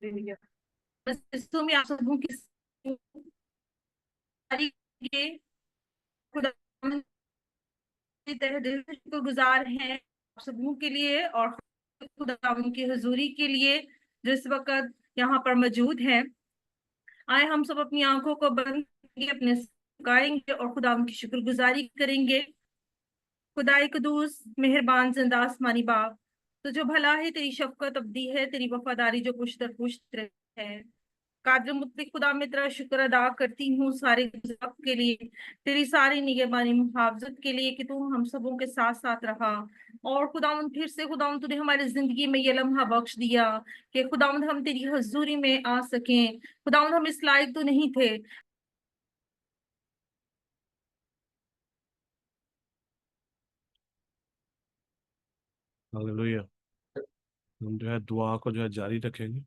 بس حصوں میں آپ سبوں کی خدا کی تہ دل سے شکر گزار ہیں آپ سبوں کے لیے، اور خدا ان کی حضوری کے لیے جو اس وقت یہاں پر موجود ہیں۔ آئے ہم سب اپنی آنکھوں کو بند کریں گے، اپنے جھکائیں گے اور خدا ان کی شکر گزاری کریں گے۔ خدائے قدوس مہربان زندہ آسمانی باپ، تو جو بھلا ہے تیری شفقت ابدی ہے، تیری وفاداری جو پشت در پشت ہے۔ قادر مطلق خدا میں تیرا شکر ادا کرتی ہوں سارے گزاب کے لیے، تیری ساری نگہبانی محافظت کے لیے کہ تو ہم سبوں کے ساتھ ساتھ رہا۔ اور خداوند پھر سے خداوند تو نے ہماری زندگی میں یہ لمحہ بخش دیا کہ خداوند ہم تیری حضوری میں آ سکیں۔ خداوند ہم اس لائق تو نہیں تھے، ہاللویہ۔ ہم جو ہے دعا کو جو ہے جاری رکھیں گے۔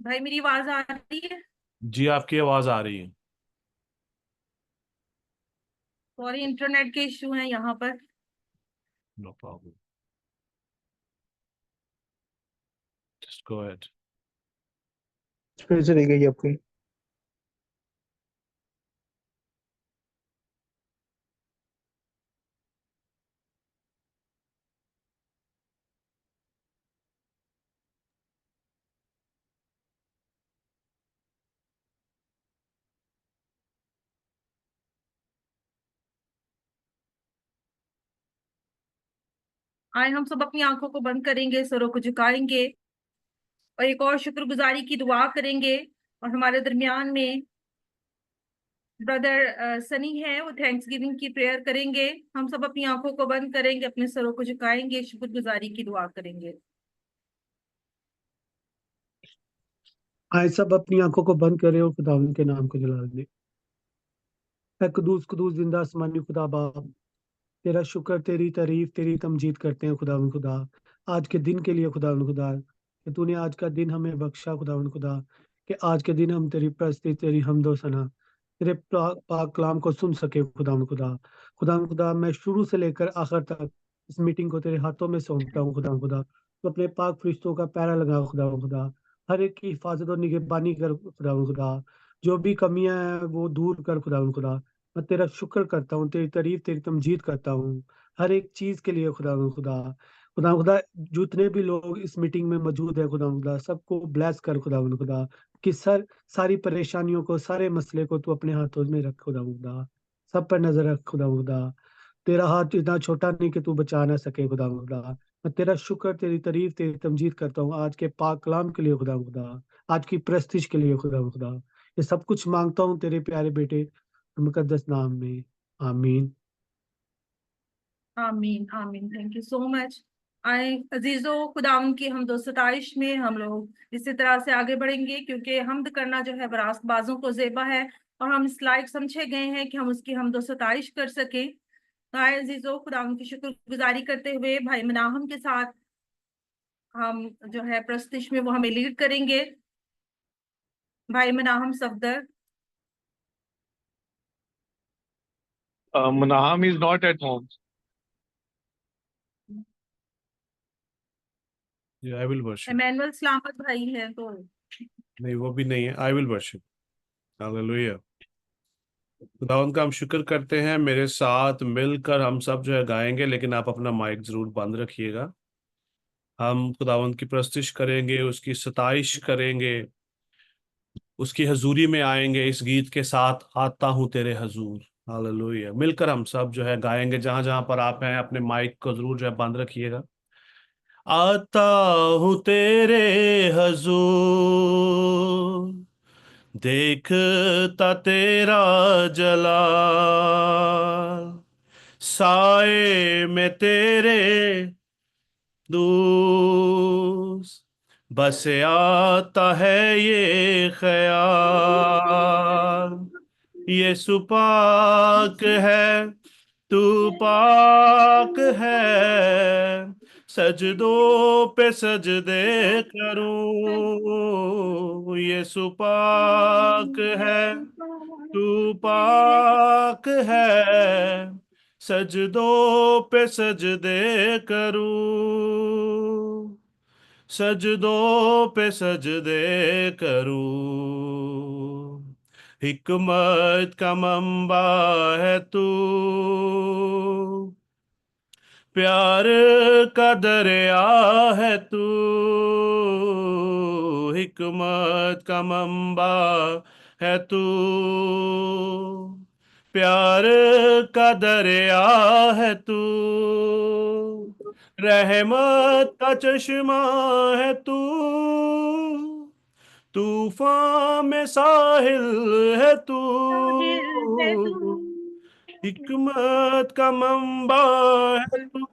بھائی میری آواز آ رہی ہے؟ جی آپ کی آواز آ رہی ہے۔ سوری انٹرنیٹ کے ایشو ہیں یہاں پر۔ No problem, just go ahead. پھر چلی گئی آپ کی۔ آئے ہم سب اپنی آنکھوں کو بند کریں گے، سروں کو جھکائیں گے اور ایک اور شکر گزاری کی دعا کریں گے۔ اور ہمارے درمیان میں بردر سنی ہے، وہ تھینکس گیونگ کی پریئر کریں گے۔ ہم سب اپنی آنکھوں کو بند کریں گے، اپنے سروں کو جھکائیں گے، شکر گزاری کی دعا کریں گے۔ آئے سب اپنی آنکھوں کو بند کریں اور خداوند کے نام کو جلال دیں۔ اے قدوس قدوس زندہ آسمانی خدا باپ، تیرا شکر، تیری تعریف، تیری تمجید کرتے ہیں خداوند خدا، آج کے دن کے لیے خداوند خدا کہ تو نے آج کا دن ہمیں بخشا خداوند خدا، کہ آج کے دن ہم تیری پرستی، تیری حمد و ثنا، تیرے پاک کلام کو سن سکے خداوند خدا۔ خداوند خدا میں شروع سے لے کر آخر تک اس میٹنگ کو تیرے ہاتھوں میں سونپتا ہوں خداوند خدا، تو اپنے پاک فرشتوں کا پیرا لگا خداوند خدا، ہر ایک کی حفاظت اور نگہبانی کر خداوند خدا، جو بھی کمیاں ہیں وہ دور کر خداوند خدا۔ میں تیرا شکر کرتا ہوں، تیری تعریف، تیری تمجید کرتا ہوں ہر ایک چیز کے لیے خداوند خدا۔ خداوند خدا جتنے بھی لوگ اس میٹنگ میں موجود ہیں خداوند خدا، سب کو بلیس کر خداوند خدا، کہ ساری پریشانیوں کو، سارے مسئلے کو تو اپنے ہاتھوں میں رکھ خداوند خدا، سب پر نظر رکھ خداوند خدا۔ تیرا ہاتھ اتنا چھوٹا نہیں کہ تو بچا نہ سکے خداوند خدا۔ میں تیرا شکر، تیری تعریف، تیری تمجید کرتا ہوں آج کے پاک کلام کے لیے خداوند خدا، آج کی پرستش کے لیے خداوند خدا۔ یہ سب کچھ مانگتا ہوں تیرے پیارے بیٹے مقدس نام میں، آمین۔ آمین آمین، تھینک یو سو مچ۔ آئے عزیزو، خداوند کی حمد و ستائش میں ہم لوگ اسی طرح سے آگے بڑھیں گے، کیونکہ حمد کرنا جو ہے براست بازوں کو زیبا ہے، اور ہم اس لائق سمجھے گئے ہیں کہ ہم اس کی حمد و ستائش کر سکیں۔ تو آئے عزیزو، خداوند کی شکر گزاری کرتے ہوئے بھائی مناہم کے ساتھ ہم جو ہے پرستش میں وہ ہمیں لیڈ کریں گے۔ بھائی Manaham Safdar. Manaham is not at home. I will worship. Emmanuel Salamat بھائی ہے تو نہیں وہ بھی نہیں ہے، آئی ول ورشپ۔ ہاللویہ۔ خداوند کا ہم شکر کرتے ہیں، میرے ساتھ مل کر ہم سب جو ہے گائیں گے، لیکن آپ اپنا مائک ضرور بند رکھیے گا۔ ہم خداوند کی پرستش کریں گے، اس کی ستائش کریں گے، اس کی حضوری میں آئیں گے اس گیت کے ساتھ، آتا ہوں تیرے حضور۔ ہاللویہ۔ مل کر ہم سب جو ہے گائیں گے، جہاں جہاں پر آپ ہیں اپنے مائک کو ضرور جو ہے بند رکھیے گا۔ آتا ہوں تیرے حضور، دیکھتا تیرا جلال، سائے میں تیرے دوست، بس آتا ہے یہ خیال، یسوع پاک ہے तू पाक है, सजदों पे सजदे करूं, यीशु पाक है, तू पाक है, सजदों पे सजदे करूं, सजदों पे सजदे करूं। हिकमत का मंबा है तू, प्यार का दरिया है तू, हिकमत का मंबा है तू, प्यार का दरिया है तू, रहमत का चश्मा है तू, तूफान में साहिल है तू, है तू, हिकमत का मंबा है तू,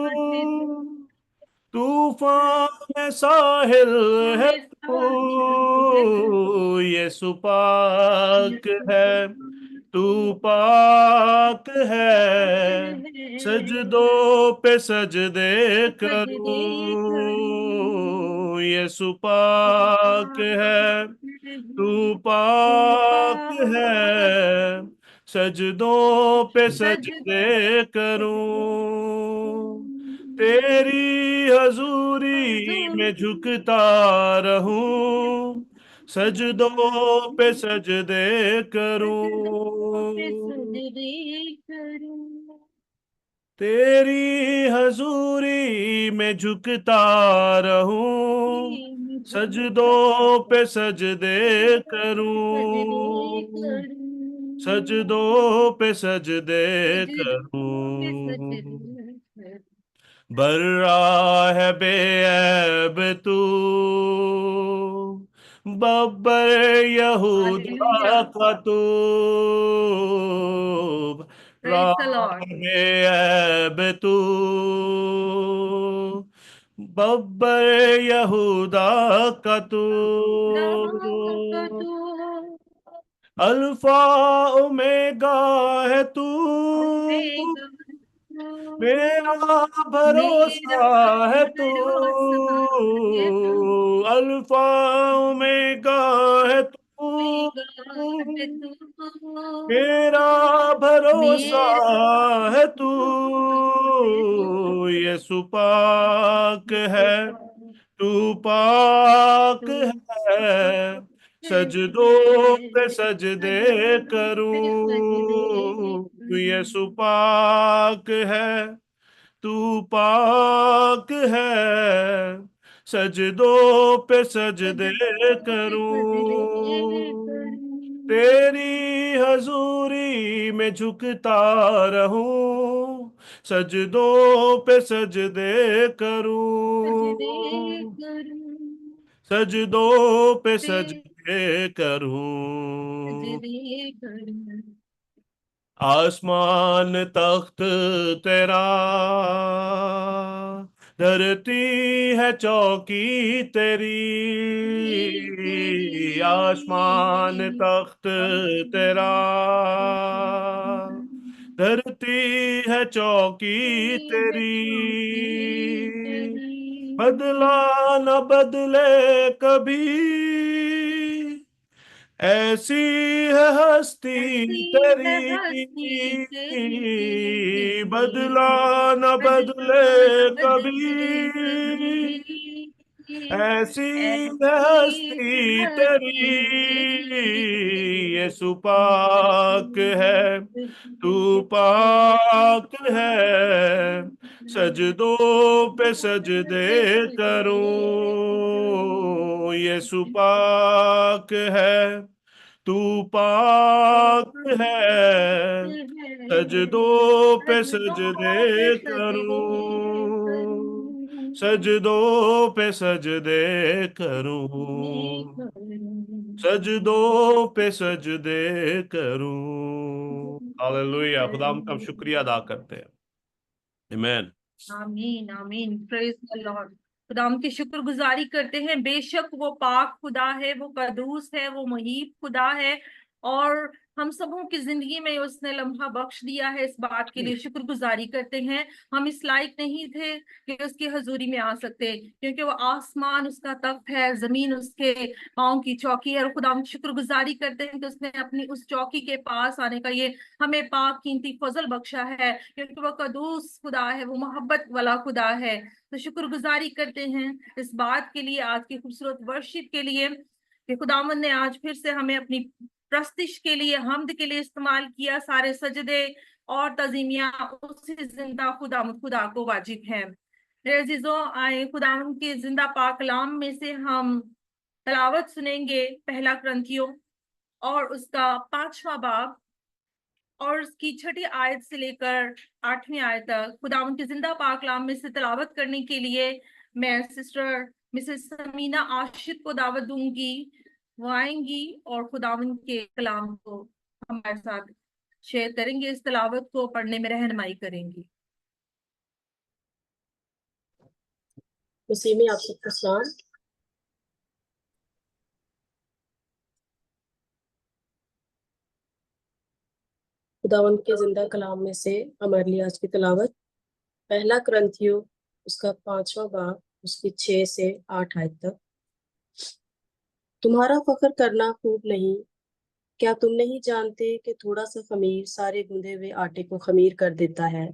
है तू, तूफान में साहिल है हमें तू, साहिल है तू, यीशु पाक है, तू पाक है, सजदों पे सजदे सजदे करूं, करूं, यीशु पाक है, तू तू पाक है, पाक सजदों पे सजदे सजदों पे करूं, करूं, तेरी हजूरी में हजूरी झुकता रहूं, सजदों पे सजदे सजदों पे करूं, सजदे करूं, तेरी हजूरी में झुकता रहूं, मैं झुकता सजदों पे सजदे सजदे करूं, करूं, सजदों पे सजदे सजदों पे करूं, सजदे करूं। बर्रा है बेऐब तू, बब्बर हालेलुया, यहूदा का तू, प्रेज द बर्रा लॉर्ड। है बेऐब तू, बब्बर यहूदा का तू, खुदा तू अल्फा ओमेगा है तू, ओमेगा तू, मेरा मेरा भरोसा है तू, भरोसा है तू, अल्फा ओमेगा है तू, ओमेगा है तू, मेरा भरोसा मेरा है तू, भरोसा है तू, यीशु पाक यीशु है, पाक, तू पाक तू है, पाक सजदों है, पे सजदे सजदों पे सजदे करूं, करूं, यीशु पाक है, तू पाक है, सजदों पे सजदे सजदों पे सजदे करूं, करूं, तेरी हजूरी में झुकता रहूं, सजदों पे सजदे सजदे करूं, करूं, सजदों पे पे सजदे करूं, सजदे करूं, आसमान तख्त तेरा, धरती है चौकी तेरी, आसमान तेरी तख्त तेरा, धरती है चौकी तेरी, बदला न बदले कभी, ऐसी है हस्ती ऐसी है हस्ती तेरी, तेरी, बदला न बदले बदला न बदले कभी, कभी, ऐसी है ऐसी है हस्ती तेरी, हस्ती तेरी, यीशु पाक है, तू पाक है, सजदों पे सजदे करूं, यीशु पाक है, तू पाक है, सजदों पे सजदे सजदों पे सजदे करूं, करूं, सजदों पे सजदे करूं, सजदों पे सजदे करूं। हालेलुया, खुदा हम का शुक्रिया अदा करते हैं। आमीन। आमीन आमीन, प्रेज द लॉर्ड। खुदा की शुक्रगुजारी करते हैं। बेशक वो पाक खुदा है, वो कदूस है, वो मुहीब खुदा है, और हम सबों की जिंदगी में उसने लम्हा बख्श दिया है, इस बात के लिए शुक्रगुजारी करते हैं। हम इस लायक नहीं थे कि उसकी हजूरी में आ सकते, क्योंकि वो आसमान उसका तख्त है, जमीन उसके पाँव की चौकी है। और खुदा हम शुक्रगुजारी करते हैं कि उसने अपनी उस चौकी के पास आने का ये हमें पाक कीमती फजल बख्शा है, क्योंकि वो कदूस खुदा है, वो मोहब्बत वाला खुदा है। तो शुक्रगुजारी करते हैं इस बात के लिए, आज की खूबसूरत वर्शिप के लिए, कि खुदावंद ने आज फिर से हमें अपनी प्रस्तिश के लिए, हमद के लिए इस्तेमाल किया। सारे सजदे और तजीमिया उसी जिंदा खुदा को वाजिब है। मेरे अजीजों, आए खुदावंद के जिंदा पाक कलाम में से हम तलावत सुनेंगे पहला क्रंथियों और उसका 5वां बाब और उसकी 6ठी आयत से लेकर 8वीं आयत तक। खुदावंद के जिंदा पाक कलाम में से तलावत करने के लिए मैं सिस्टर मिसेस समीना आशिक को दावत दूंगी। वो आएंगी और खुदावंद के कलाम को हमारे साथ शेयर करेंगे, इस तलावत को पढ़ने में रहनुमाई करेंगी। मसीह में आप सबको सलाम। खुदावंद के जिंदा कलाम में से हमारे लिए आज की तलावत पहला क्रंथियो उसका 5वां बाब उसकी 6 से 8 आयत तक। तुम्हारा फख्र करना खूब नहीं, क्या तुम नहीं जानते कि थोड़ा सा खमीर सारे गूंदे हुए आटे को खमीर कर देता है।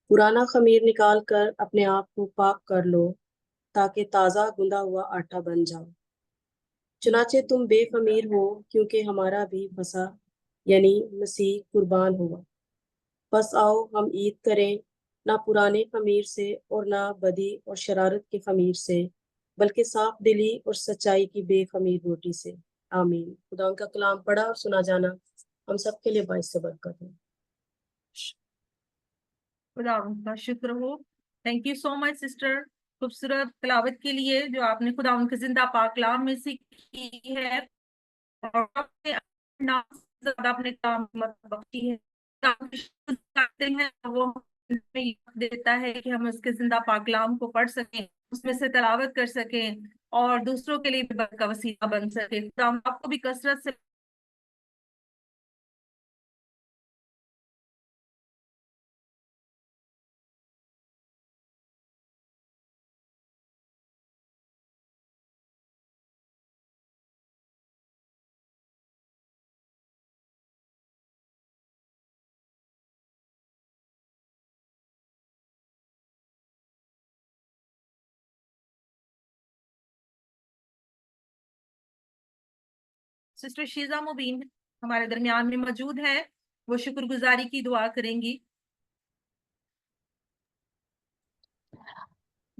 पुराना खमीर निकाल कर अपने आप को पाक कर लो, ताकि ताज़ा गूंदा हुआ आटा बन जाओ। चुनाचे तुम बेखमीर हो, क्योंकि हमारा भी फसा यानी मसीह कुर्बान हुआ। बस आओ हम ईद करें, ना पुराने खमीर से और ना बदी और शरारत के खमीर से, बल्कि साफ दिली और सच्चाई की बेखमीर रोटी से। आमीन। खुदा का कलाम पढ़ा और सुना जाना हम सब के लिए बाइस से बरकत है। खुदावंद का शुक्र हो। Thank you so much sister, खूबसूरत तलावत के लिए जो आपने खुदावंद के जिंदा पाक कलाम में से की है, और आपने नाम से ज्यादा अपने काम मत बख्शी है। करते हैं वो हमें याद देता है कि हम उसके जिंदा पाक कलाम को पढ़ सकें, उसमें से तलावत कर सकें और दूसरों के लिए भी बरकत का वसीला बन सके। खुदा आपको भी कसरत से सिस्टर शीजा मुबीन हमारे दरमियान में मौजूद है, वो शुक्रगुजारी की दुआ करेंगी।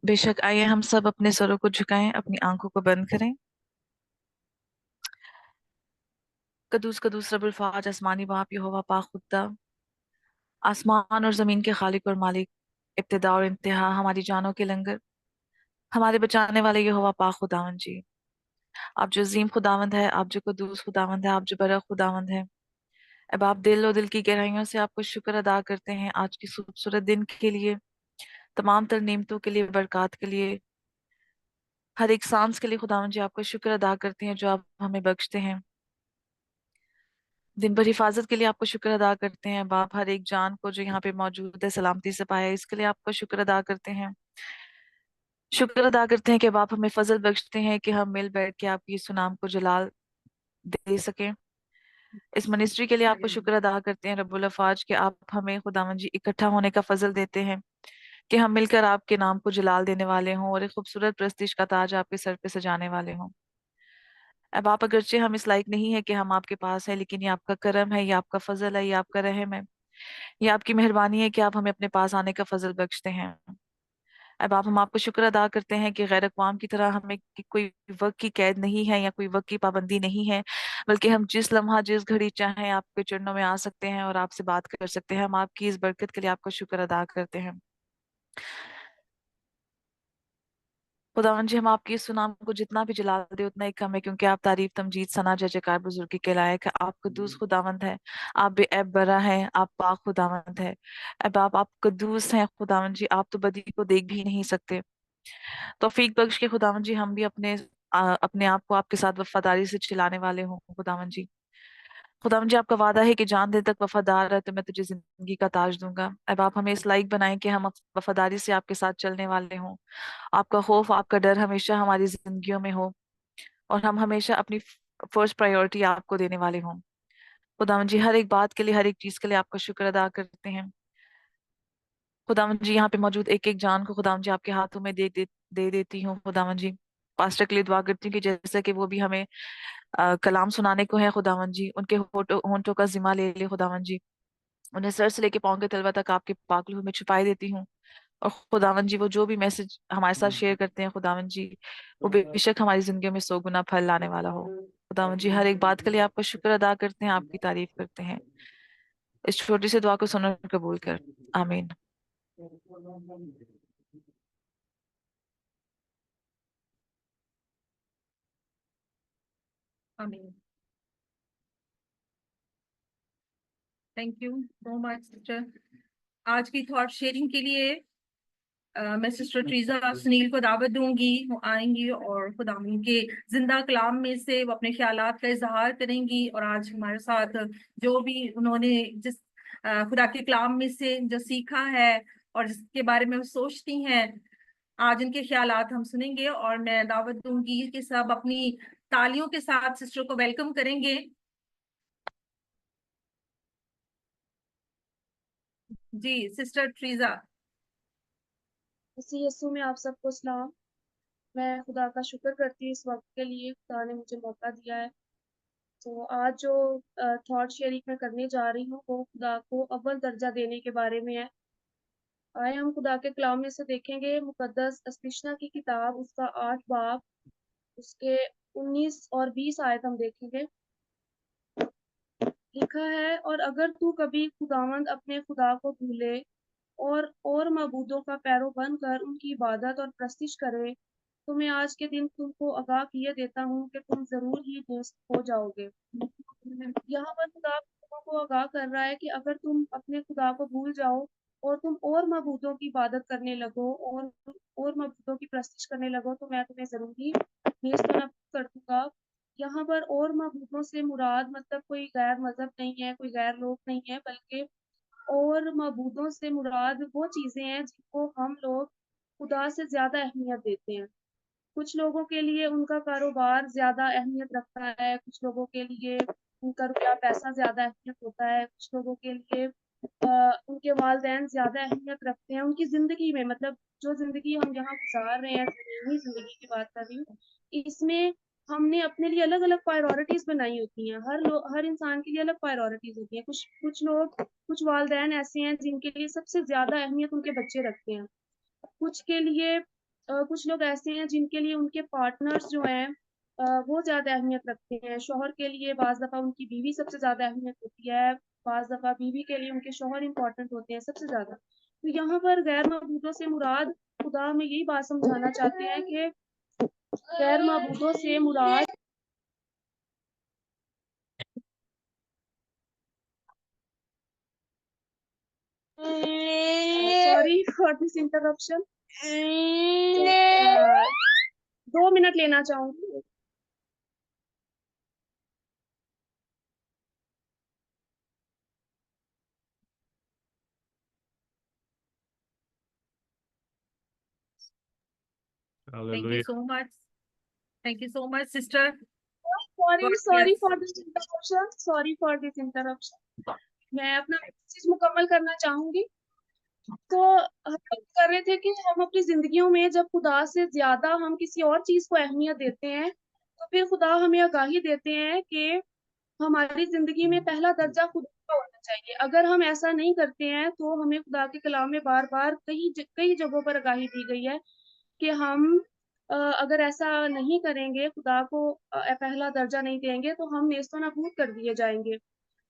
बेशक, आइए हम सब अपने सरों को झुकाएं, अपनी आंखों को बंद करें। कदूस कदूस रब्बुल फाज, आसमानी बाप यहोवा पाक खुदा, आसमान और जमीन के खालिक और मालिक, इब्तिदा और इंतहा, हमारी जानों के लंगर, हमारे बचाने वाले यहोवा पाक खुदावंद जी। आप जो अजीम खुदावंद है, आप जो कदूस खुदावंद है, आप जो बड़ा खुदावंद है। अब आप दिल और दिल की गहराइयों से आपको शुक्र अदा करते हैं आज की खूबसूरत दिन के लिए, तमाम तर नेमतों के लिए, बरकत के लिए, हर एक सांस के लिए। खुदावंद जी आपका शुक्र अदा करते हैं जो आप हमें बख्शते हैं। दिन भर हिफाजत के लिए आपको शुक्र अदा करते हैं बाप। हर एक जान को जो यहाँ पे मौजूद है सलामती से पाया, इसके लिए आपका शुक्र अदा करते हैं। शुक्र अदा करते हैं कि बाप हमें फजल बख्शते हैं कि हम मिल बैठ के आपकी इस सुनाम को जलाल दे सकें। इस मिनिस्ट्री के लिए आपको शुक्र अदा करते हैं रब्बुल अफाज कि आप हमें खुदावन जी इकट्ठा होने का फजल देते हैं कि हम मिलकर आपके नाम को जलाल देने वाले हों और एक खूबसूरत प्रस्तिश का ताज आपके सर पे सजाने वाले हों। अब आप अगरचे हम इस लायक नहीं है कि हम आपके पास है, लेकिन ये आपका करम है, ये आपका फजल है, ये आपका रहम है, ये आपकी मेहरबानी है कि आप हमें अपने पास आने का फजल बख्शते हैं। अब आप हम आपको शुक्र अदा करते हैं कि गैर अक़वाम की तरह हमें कोई वक्त की कैद नहीं है या कोई वक्त की पाबंदी नहीं है, बल्कि हम जिस लम्हा जिस घड़ी चाहें आपके चरणों में आ सकते हैं और आपसे बात कर सकते हैं। हम आपकी इस बरकत के लिए आपका शुक्र अदा करते हैं। खुदावन जी, हम आपकी इस सुनाम को जितना भी जला दे उतना ही कम है, क्योंकि आप तारीफ तमजीद सना जय जयकार बुजुर्गी के लायक है। आप कद्दूस खुदावंद है, आप बेऐब बरा है, आप पाक खुदावंद है। अब आप कद्दूस हैं खुदावन जी, आप तो बदी को देख भी नहीं सकते। तौफीक बख्श के खुदावन जी हम भी अपने आप को आपके साथ वफादारी से चलाने वाले हों खुदावन जी। खुदा मुझे आपका वादा है कि जान देने तक वफादार है तो मैं तुझे जिंदगी का ताज दूंगा। अब आप हमें इस लायक बनाएं कि हम वफादारी से आपके साथ चलने वाले हों। आपका खौफ, आपका डर हमेशा हमारी जिंदगियों में हो और हम हमेशा अपनी फर्स्ट प्रायोरिटी आपको देने वाले हों। खुदा जी, हर एक बात के लिए, हर एक चीज के लिए आपका शुक्र अदा करते हैं। खुदा जी, यहाँ पे मौजूद एक एक जान को खुदा जी आपके हाथों में दे देती हूँ। खुदा जी, पास्टर के लिए दुआ करती हूँ कि जैसे कि वो भी हमें कलाम सुनाने को है, खुदावन जी उनके होंठों का जिम्मा ले ले खुदावन जी। उन्हें सर से लेके पाँव के तलवा तक आपके पाक लहू में छुपाई देती हूँ। और खुदावन जी, वो जो भी मैसेज हमारे साथ शेयर करते हैं खुदावन जी, वो बेशक हमारी जिंदगी में 100 गुना फल लाने वाला हो। खुदावन जी, हर एक बात के लिए आपका शुक्र अदा करते हैं, आपकी तारीफ करते हैं। इस छोटी सी दुआ को सुनकर कबूल कर, आमीन। आमीन। Thank you so much sister. आज की थॉट शेयरिंग के लिए मैं सिस्टर ट्रीजा सुनील को दावत दूंगी, वो आएंगी और खुदा के जिंदा कलाम में से वो अपने ख्यालात का इजहार करेंगी। और आज हमारे साथ जो भी उन्होंने जिस खुदा के कलाम में से जो सीखा है और जिसके बारे में वो सोचती हैं, आज इनके ख्यालात हम सुनेंगे। और मैं दावत दूंगी कि सब अपनी तालियों के साथ सिस्टर को वेलकम करेंगे। जी सिस्टर ट्रीजा। मसीह यीशु में आप सबको सलाम। मैं खुदा का शुक्र करती हूँ इस वक्त के लिए, खुदा ने मुझे मौका दिया है। तो आज जो थॉट शेयरिंग मैं करने जा रही हूँ वो खुदा को अव्वल दर्जा देने के बारे में है। आए हम खुदा के कलाम में से देखेंगे मुकद्दस अस्तिशना की किताब, उसका 8 बाब, उसके 19 और 20 आयत हम देखेंगे। लिखा है, और अगर तू कभी खुदावंद अपने खुदा को भूले और मबूदों का पैरो बनकर उनकी इबादत और प्रस्तिश करे, तो मैं आज के दिन तुमको आगाह किए देता हूँ कि तुम जरूर ही नेस्त हो जाओगे। यहाँ पर खुदा तुमको को आगाह कर रहा है कि अगर तुम अपने खुदा को भूल जाओ और तुम और मबूदों की इबादत करने लगो और मबूदों की प्रस्तिश करने लगो, तो मैं तुम्हें जरूर ही नेस्त और नाबूद कर दूंगा। यहाँ पर और मबूदों से मुराद मतलब कोई गैर मजहब नहीं है, कोई गैर लोग नहीं है, बल्कि और मबूदों से मुराद वो चीजें हैं जिनको हम लोग खुदा से ज्यादा अहमियत देते हैं। कुछ लोगों के लिए उनका कारोबार ज्यादा अहमियत रखता है, कुछ लोगों के लिए उनका रुपया पैसा ज्यादा अहमियत होता है, कुछ लोगों के लिए उनके वालिदैन ज्यादा अहमियत रखते हैं उनकी जिंदगी में। मतलब जो जिंदगी हम यहाँ गुजार रहे हैं, ज़मीनी जिंदगी की बात कर रही हूँ, इसमें हमने अपने लिए अलग अलग प्रायोरिटीज बनाई होती हैं। हर इंसान के लिए अलग प्रायोरिटीज होती हैं। कुछ वालिदैन ऐसे हैं जिनके लिए सबसे ज्यादा अहमियत उनके बच्चे रखते हैं। कुछ के लिए कुछ लोग ऐसे हैं जिनके लिए उनके पार्टनर्स जो हैं वो ज्यादा अहमियत रखते हैं। शौहर के लिए बाज दफा उनकी बीवी सबसे ज्यादा अहमियत होती है, बाज दफा बीवी के लिए उनके शौहर इम्पोर्टेंट होते हैं सबसे ज्यादा। तो यहाँ पर गैर मबूदों से मुराद, खुदा में यही बात समझाना चाहते हैं कि गैर मबूदों से मुराद sorry for this interruption, 2 minute लेना चाहूंगी। Thank you Hallelujah. So much, thank you so much sister. Sorry for this interruption, sorry for this interruption. मैं अपना चीज मुकम्मल करना चाहूंगी। तो हम बात कर रहे थे कि हम अपनी जिंदगियों में जब खुदा से ज्यादा हम किसी और चीज को अहमियत देते हैं, तो फिर खुदा हमें आगाही देते हैं कि हमारी जिंदगी में पहला दर्जा खुदा का होना चाहिए। अगर हम ऐसा नहीं करते हैं तो हमें खुदा के कलाम में बार बार कई जगहों पर आगाही दी गई है कि हम अगर ऐसा नहीं करेंगे, खुदा को पहला दर्जा नहीं देंगे, तो हम नेस्तो नाबूद कर दिए जाएंगे।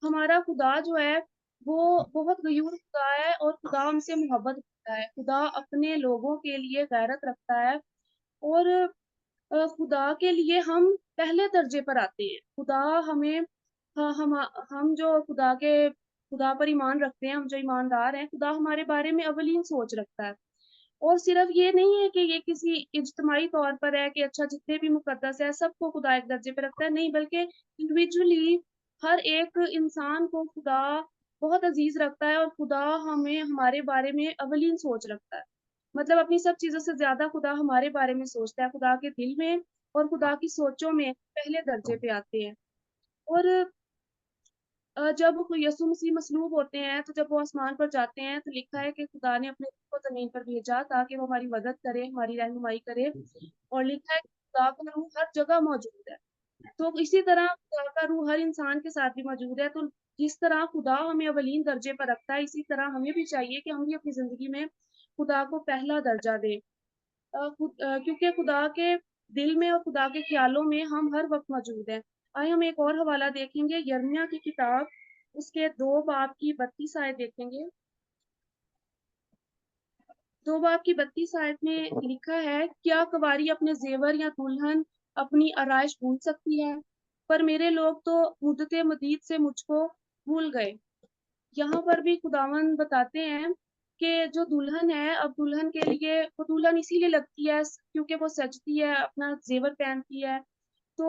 हमारा खुदा जो है वो बहुत गयूर खुदा है और खुदा हमसे मोहब्बत करता है। खुदा अपने लोगों के लिए गैरत रखता है और खुदा के लिए हम पहले दर्जे पर आते हैं। खुदा हमें हम जो खुदा पर ईमान रखते हैं, हम जो ईमानदार हैं, खुदा हमारे बारे में अवलीन सोच रखता है। और सिर्फ ये नहीं है कि ये किसी इज्तमाही तौर पर है कि अच्छा जितने भी मुकद्दस है सबको खुदा एक दर्जे पे रखता है, नहीं, बल्कि इंडिविजुअली ہر ایک انسان کو خدا بہت عزیز رکھتا ہے، اور خدا ہمیں ہمارے بارے میں اولین سوچ رکھتا ہے، مطلب اپنی سب چیزوں سے زیادہ خدا ہمارے بارے میں سوچتا ہے، خدا کے دل میں اور خدا کی سوچوں میں پہلے درجے پہ آتے ہیں۔ اور جب یسوع مسیح مصلوب ہوتے ہیں تو جب وہ آسمان پر جاتے ہیں تو لکھا ہے کہ خدا نے اپنے روح کو زمین پر بھیجا تاکہ وہ ہماری مدد کرے، ہماری رہنمائی کرے، اور لکھا ہے کہ خدا کا روح ہر جگہ موجود ہے۔ تو اسی طرح خدا کا روح ہر انسان کے ساتھ بھی موجود ہے۔ تو جس طرح خدا ہمیں اولین درجے پر رکھتا ہے، اسی طرح ہمیں بھی چاہیے کہ ہم بھی اپنی زندگی میں خدا کو پہلا درجہ دیں، کیونکہ خدا کے دل میں اور خدا کے خیالوں میں ہم ہر وقت موجود ہیں۔ آئے ہم ایک اور حوالہ دیکھیں گے، یرمیہ کی کتاب، اس کے 2 باب کی 32 آیت دیکھیں گے۔ 2 باب کی 32 آیت میں لکھا ہے، کیا کنواری اپنے زیور یا دلہن اپنی آرائش بھول سکتی ہے؟ پر میرے لوگ تو مدت مدید سے مجھ کو بھول گئے۔ یہاں پر بھی خداوند بتاتے ہیں کہ جو دلہن ہے، اب دلہن کے لیے وہ دلہن اسی لیے لگتی ہے کیونکہ وہ سجتی ہے، اپنا زیور پہنتی ہے۔ تو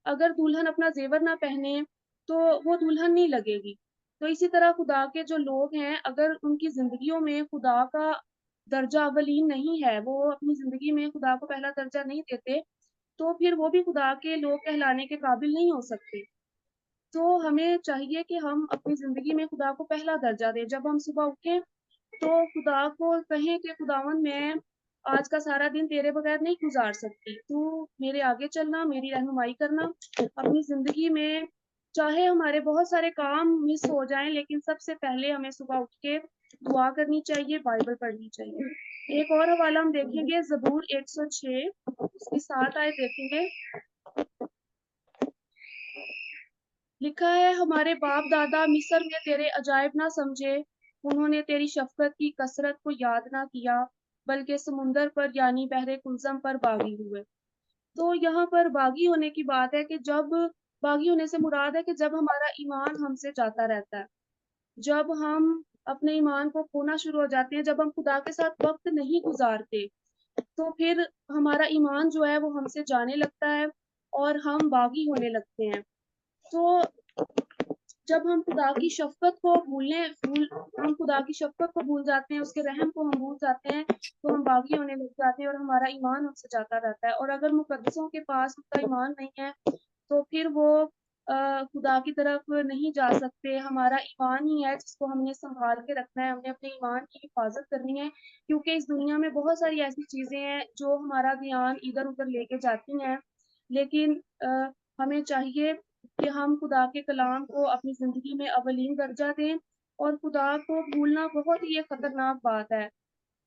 اگر دلہن اپنا زیور نہ پہنے تو وہ دلہن نہیں لگے گی۔ تو اسی طرح خدا کے جو لوگ ہیں، اگر ان کی زندگیوں میں خدا کا درجہ اولین نہیں ہے، وہ اپنی زندگی میں خدا کو پہلا درجہ نہیں دیتے، تو پھر وہ بھی خدا کے لوگ کہلانے کے قابل نہیں ہو سکتے۔ تو ہمیں چاہیے کہ ہم اپنی زندگی میں خدا کو پہلا درجہ دیں۔ جب ہم صبح اٹھیں تو خدا کو کہیں کہ خداوند میں آج کا سارا دن تیرے بغیر نہیں گزار سکتی، تو میرے آگے چلنا، میری رہنمائی کرنا اپنی زندگی میں، چاہے ہمارے بہت سارے کام مس ہو جائیں، لیکن سب سے پہلے ہمیں صبح اٹھ کے دعا کرنی چاہیے، بائبل پڑھنی چاہیے۔ ایک اور حوالہ ہم دیکھیں گے، زبور 106 اس کی 7 آیت دیکھیں گے۔ لکھا ہے، ہمارے باپ دادا مصر میں تیرے عجائب نہ سمجھے، انہوں نے تیری شفقت کی کثرت کو یاد نہ کیا، بلکہ سمندر پر یعنی بحر کلثم پر باغی ہوئے۔ تو یہاں پر باغی ہونے کی بات ہے کہ جب باغی ہونے سے مراد ہے کہ جب ہمارا ایمان ہم سے جاتا رہتا ہے، جب ہم اپنے ایمان کو کھونا شروع ہو جاتے ہیں، جب ہم خدا کے ساتھ وقت نہیں گزارتے، تو پھر ہمارا ایمان جو ہے وہ ہم سے جانے لگتا ہے اور ہم باغی ہونے لگتے ہیں۔ تو جب ہم خدا کی شفقت کو ہم خدا کی شفقت کو بھول جاتے ہیں، اس کے رحم کو ہم بھول جاتے ہیں، تو ہم باغی ہونے لگ جاتے ہیں اور ہمارا ایمان ہم سے جاتا رہتا ہے۔ اور اگر مقدسوں کے پاس ان کا ایمان نہیں ہے تو پھر وہ خدا کی طرف نہیں جا سکتے۔ ہمارا ایمان ہی ہے جس کو ہم نے سنبھال کے رکھنا ہے، ہم نے اپنے ایمان کی حفاظت کرنی ہے، کیونکہ اس دنیا میں بہت ساری ایسی چیزیں ہیں جو ہمارا دھیان ادھر ادھر لے کے جاتی ہیں، لیکن ہمیں چاہیے کہ ہم خدا کے کلام کو اپنی زندگی میں اولین درجہ دیں۔ اور خدا کو بھولنا بہت ہی ایک خطرناک بات ہے،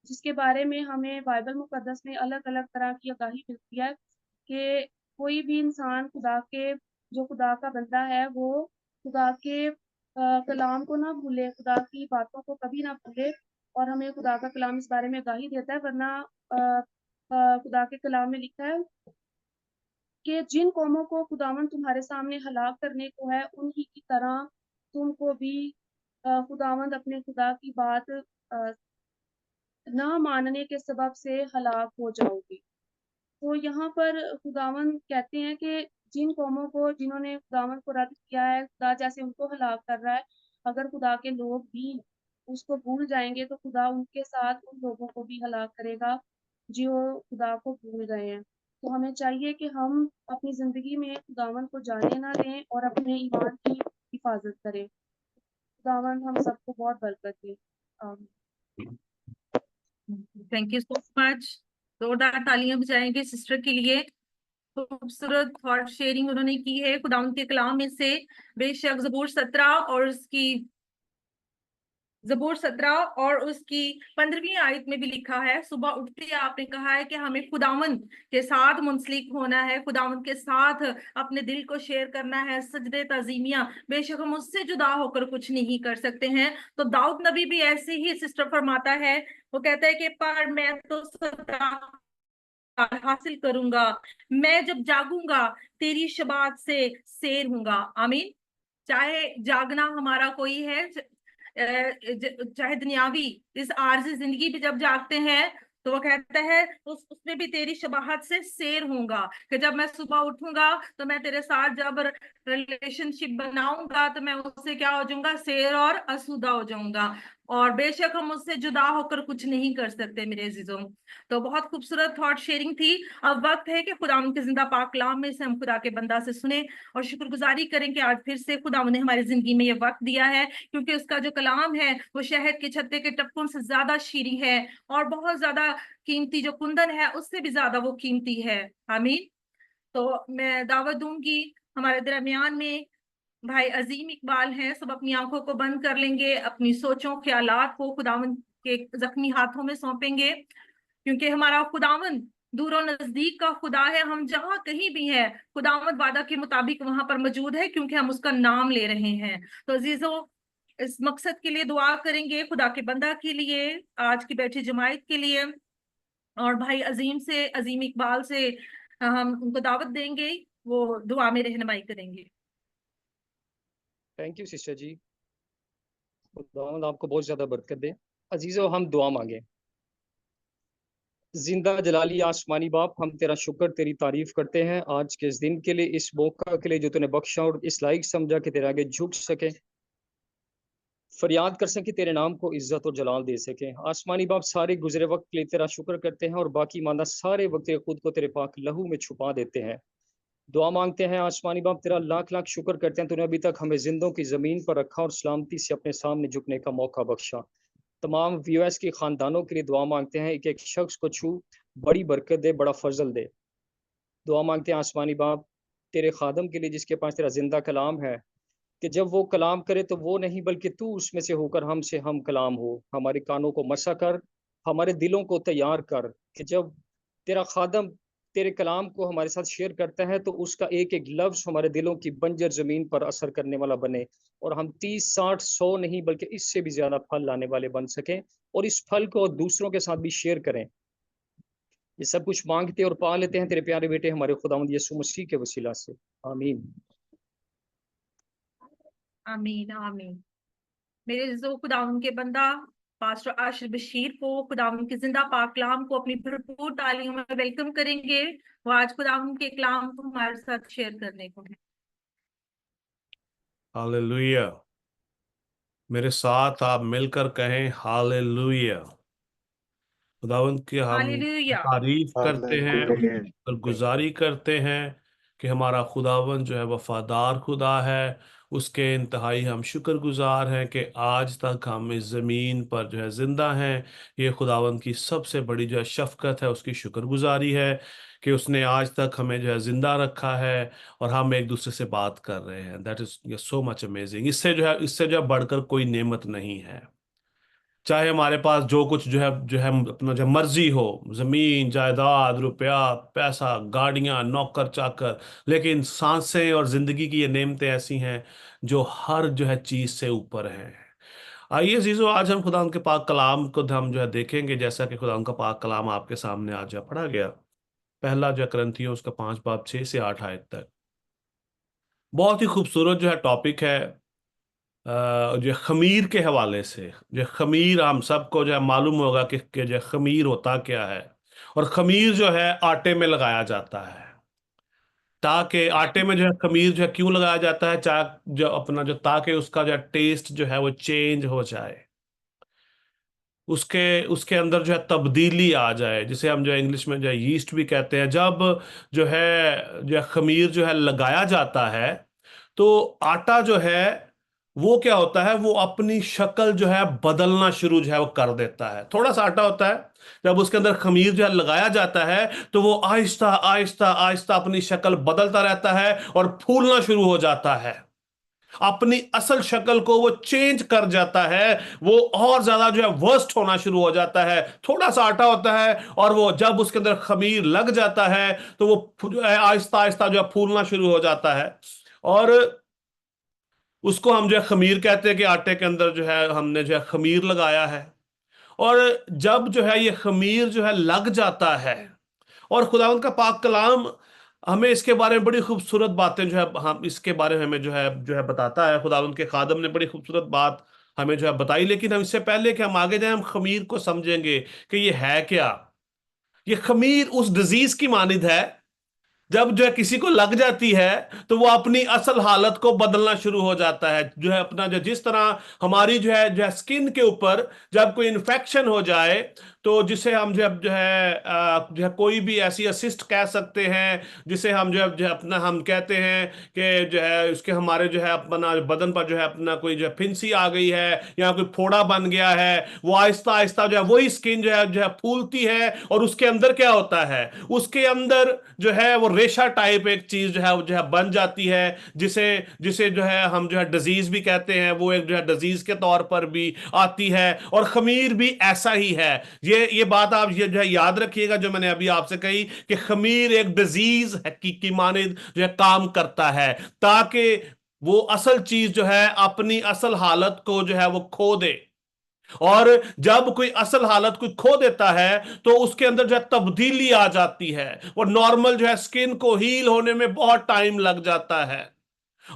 جس کے بارے میں ہمیں بائبل مقدس میں الگ الگ طرح کی آگاہی ملتی ہے کہ کوئی بھی انسان جو خدا کا بندہ ہے، وہ خدا کے کلام کو نہ بھولے، خدا کی باتوں کو کبھی نہ بھولے۔ اور ہمیں خدا کا کلام اس بارے میں آگاہی دیتا ہے، ورنہ خدا کے کلام میں لکھا ہے کہ جن قوموں کو خداوند تمہارے سامنے ہلاک کرنے کو ہے، انہی کی طرح تم کو بھی خداوند اپنے خدا کی بات نہ ماننے کے سبب سے ہلاک ہو جاؤ گی۔ تو یہاں پر خداوند کہتے ہیں کہ جن قوموں کو جنہوں نے خداوند کو رد کیا ہے، خدا جیسے ان کو ہلاک کر رہا ہے، اگر خدا کے لوگ بھی اس کو بھول جائیں گے تو خدا ان کے ساتھ ان لوگوں کو بھی ہلاک کرے گا جو خدا کو بھول گئے ہیں۔ تو ہمیں چاہیے کہ ہم اپنی زندگی میں خداوند کو جانے نہ دیں اور اپنے ایمان کی حفاظت کریں۔ خداوند ہم سب کو بہت برکت دے۔ آمین۔ تھینک یو سو مچ۔ زوردار تالیاں بجائیں گے سسٹر کے لیے، خوبصورت تھاٹ شیئرنگ انہوں نے کی ہے خداوند کے کلام میں سے۔ بے شک زبور 17 اور اس کی 15ویں آیت میں بھی لکھا ہے، صبح اٹھتے آپ نے کہا ہے کہ ہمیں خداوند کے ساتھ منسلک ہونا ہے، خداوند کے ساتھ اپنے دل کو شیئر کرنا ہے، سجدے تعظیمیہ، بے شک ہم اس سے جدا ہو کر کچھ نہیں کر سکتے ہیں۔ تو داؤد نبی بھی ایسے ہی سسٹر فرماتا ہے، وہ کہتا ہے کہ پر میں تو حاصل کروں گا، میں جب جاگوں گا تیری شباعت سے سیر ہوں گا۔ آمین۔ چاہے جاگنا ہمارا کوئی ہے، چاہے دنیاوی اس عارضی زندگی پہ جب جاگتے ہیں तो वो कहता है उसमें भी तेरी शबाहत से सैर होऊंगा, कि जब मैं सुबह उठूंगा तो मैं तेरे साथ जब रिलेशनशिप बनाऊंगा तो मैं उससे क्या हो जाऊंगा, सैर और आसूदा हो जाऊंगा, और बेशक हम उससे जुदा होकर कुछ नहीं कर सकते मेरे अजीजों। तो बहुत खूबसूरत थॉट शेयरिंग थी। अब वक्त है कि खुदा के जिंदा पाक कलाम में से हम खुदा के बंदा से सुने और शुक्रगुजारी करें कि आज फिर से खुदा ने हमारी जिंदगी में ये वक्त दिया है, क्योंकि उसका जो कलाम है वो शहद के छत्ते के टपकों से ज्यादा शीरी है और बहुत ज्यादा कीमती, जो कुंदन है उससे भी ज्यादा वो कीमती है। आमीन। तो मैं दावत दूंगी, हमारे दरमियान में भाई अजीम इकबाल हैं, सब अपनी आंखों को बंद कर लेंगे, अपनी सोचों ख्यालात को खुदावन के जख्मी हाथों में सौंपेंगे, क्योंकि हमारा खुदावन दूर नजदीक का खुदा है। हम जहां कहीं भी हैं, खुदावंद वादा के मुताबिक वहां पर मौजूद है, क्योंकि हम उसका नाम ले रहे हैं। तो अजीजों, इस मकसद के लिए दुआ करेंगे, खुदा के बंदा के लिए, आज की बैठी जमायत के लिए, और भाई अजीम इकबाल से हम उनको दावत देंगे, वो दुआ में रहनुमाई करेंगे। थैंक यू सिस्टर जी, खुदावंद आपको बहुत ज्यादा बरकत दे। अजीजों, हम दुआ मांगे। जिंदा जलाली आसमानी बाप, हम तेरा शुक्र तेरी तारीफ करते हैं आज के इस दिन के लिए, इस मौका के लिए जो तूने बख्शा और इस लायक समझा कि तेरे आगे झुक सके, फरियाद कर सके, तेरे नाम को इज्जत और जलाल दे सके। आसमानी बाप, सारे गुजरे वक्त के लिए तेरा शुक्र करते हैं और बाकी मांदा सारे वक्त खुद को तेरे पाक लहू में छुपा देते हैं। दुआ मांगते हैं आसमानी बाप, तेरा लाख लाख शुक्र करते हैं तूने अभी तक हमें जिंदों की जमीन पर रखा और सलामती से अपने सामने झुकने का मौका बख्शा। तमाम वीओएस के खानदानों के लिए दुआ मांगते हैं, एक एक शख्स को छू बड़ी बरकत दे, बड़ा फजल दे। दुआ मांगते हैं आसमानी बाप तेरे खादम के लिए जिसके पास तेरा जिंदा कलाम है, कि जब वो कलाम करे तो वो नहीं बल्कि तू उसमें से होकर हमसे हम कलाम हो। हमारे कानों को मसा कर, हमारे दिलों को तैयार कर, कि जब तेरा खादम तेरे कलाम को हमारे साथ शेयर करता है तो उसका एक एक लफ्ज हमारे दिलों की बंजर जमीन पर असर करने वाला बने, और हम 30, 60, 100 नहीं बल्कि इससे भी ज्यादा फल लाने वाले बन सकें, और इस फल को दूसरों के साथ भी शेयर करें। ये सब कुछ मांगते और पा लेते हैं तेरे प्यारे बेटे हमारे खुदावंद यीशु मसीह के वसीला से, आमीन। आमीन आमीन। मेरे जो खुदावन के बंदा पास्टर आशिर बशीर को खुदावन के जिंदा पाक कलाम को अपनी भरपूर तालीम में वेलकम करेंगे। वो आज खुदावन के कलाम को हमारे साथ शेयर करने को है। हालेलुया। मेरे साथ आप मिलकर कहें हालेलुया। खुदावंद की हम हालेलुया। तारीफ करते हैं, हालेलुया। उसकी गुजारी करते हैं कि हमारा खुदावंद जो है वफादार खुदा है। उसके इंतहाई हम शुक्रगुजार हैं कि आज तक हम इस ज़मीन पर जो है ज़िंदा हैं। ये खुदावंद की सबसे बड़ी जो है शफ़क़त है, उसकी शुक्रगुजारी है कि उसने आज तक हमें जो है ज़िंदा रखा है और हम एक दूसरे से बात कर रहे हैं। That is so much amazing. इससे जो है बढ़कर कोई नेमत नहीं है। चाहे हमारे पास जो कुछ जो है अपना जो मर्जी हो, जमीन जायदाद रुपया पैसा गाड़ियां नौकर चाकर, लेकिन सांसें और जिंदगी की ये नेमतें ऐसी हैं जो हर जो है चीज से ऊपर हैं। आइए अजीजों, आज हम खुदा उनके पाक कलाम को हम जो है देखेंगे, जैसा कि खुदा उनका पाक कलाम आपके सामने आज जो पढ़ा गया। पहला जो है करंथियों उसका 5 बाब 6 से 8 आयत तक। बहुत ही खूबसूरत जो है टॉपिक है। जो खमीर के हवाले से, जो खमीर हम सबको जो है मालूम होगा कि जो खमीर होता क्या है। और खमीर जो है आटे में लगाया जाता है, ताकि आटे में जो है खमीर जो है क्यों लगाया जाता है, चाहे जो अपना जो ताकि उसका जो टेस्ट जो है वो चेंज हो जाए, उसके उसके अंदर जो है तब्दीली आ जाए, जिसे हम जो है इंग्लिश में जो है यीस्ट भी कहते हैं। जब जो है खमीर जो है लगाया जाता है तो आटा जो है वो क्या होता है, वो अपनी शक्ल जो है बदलना शुरू जो है वो कर देता है। थोड़ा सा आटा होता है, जब उसके अंदर खमीर जो है लगाया जाता है तो वो आहिस्ता आहिस्ता आहिस्ता अपनी शक्ल बदलता रहता है और फूलना शुरू हो जाता है, अपनी असल शक्ल को वो चेंज कर जाता है, वो और ज्यादा जो है वर्स्ट होना शुरू हो जाता है। थोड़ा सा आटा होता है और वो जब उसके अंदर खमीर लग जाता है तो वो आहिस्ता आहिस्ता जो है फूलना शुरू हो जाता है, और उसको हम जो है खमीर कहते हैं कि आटे के अंदर जो है हमने जो है खमीर लगाया है। और जब जो है ये खमीर जो है लग जाता है, और खुदावंद का पाक कलाम हमें इसके बारे में बड़ी खूबसूरत बातें जो है हम इसके बारे में हमें जो है बताता है। खुदावंद के खादम ने बड़ी खूबसूरत बात हमें जो है बताई। लेकिन हम इससे पहले कि हम आगे जाए, हम खमीर को समझेंगे कि ये है क्या। ये खमीर उस डिजीज की मानिद है, जब जो है किसी को लग जाती है तो वो अपनी असल हालत को बदलना शुरू हो जाता है। जो है अपना जो जिस तरह हमारी जो है स्किन के ऊपर जब कोई इन्फेक्शन हो जाए तो जिसे हम जो है कोई भी ऐसी असिस्ट कह सकते हैं, जिसे हम जो है अपना हम कहते हैं कि जो है उसके हमारे जो है अपना बदन पर जो है अपना कोई जो है फिंसी आ गई है या कोई फोड़ा बन गया है, वो आहिस्ता आहिस्ता जो है वही स्किन जो है फूलती है और उसके अंदर क्या होता है, उसके अंदर जो है वो रेशा टाइप एक चीज जो है बन जाती है, जिसे जिसे जो है हम जो है डिजीज भी कहते हैं। वो एक जो है डिजीज के तौर पर भी आती है, और खमीर भी ऐसा ही है। ये बात आप ये जो है याद रखिएगा जो मैंने अभी आपसे कही कि खमीर एक डिजीज की मानिद जो है काम करता है, ताकि वो असल चीज जो है अपनी असल हालत को जो है वो खो दे। और जब कोई असल हालत कोई खो देता है तो उसके अंदर जो है तब्दीली आ जाती है, और नॉर्मल जो है स्किन को हील होने में बहुत टाइम लग जाता है।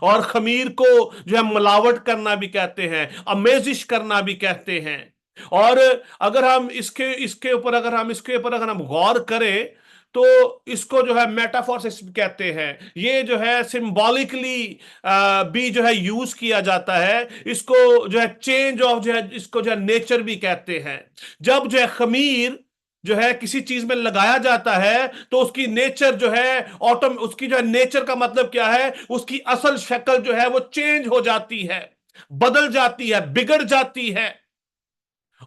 और खमीर को जो है मिलावट करना भी कहते हैं, अमेजिश करना भी कहते हैं। और अगर हम इसके ऊपर अगर हम गौर करें तो इसको जो है मेटाफोरिस कहते हैं। ये जो है सिंबॉलिकली भी जो है यूज किया जाता है। इसको जो है चेंज ऑफ जो है इसको जो है नेचर भी कहते हैं। जब जो है खमीर जो है किसी चीज में लगाया जाता है तो उसकी नेचर जो है उसकी जो है नेचर का मतलब क्या है, उसकी असल शक्ल जो है वो चेंज हो जाती है, बदल जाती है, बिगड़ जाती है।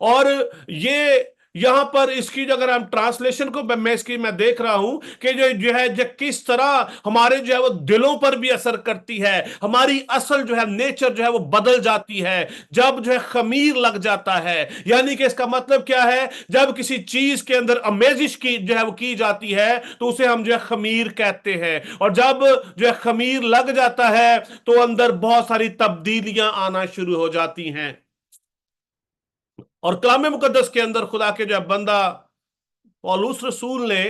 और ये यहां पर इसकी जो अगर हम ट्रांसलेशन को मैं देख रहा हूं कि जो किस तरह हमारे जो है वो दिलों पर भी असर करती है, हमारी असल जो है नेचर जो है वो बदल जाती है जब जो है खमीर लग जाता है। यानी कि इसका मतलब क्या है, जब किसी चीज के अंदर अमेजिश की जो है वो की जाती है तो उसे हम जो है खमीर कहते हैं। और जब जो है खमीर लग जाता है तो अंदर बहुत सारी तब्दीलियां आना शुरू हो जाती हैं। और कलाम मुकद्दस के अंदर खुदा के जो बंदा पौलुस रसूल ने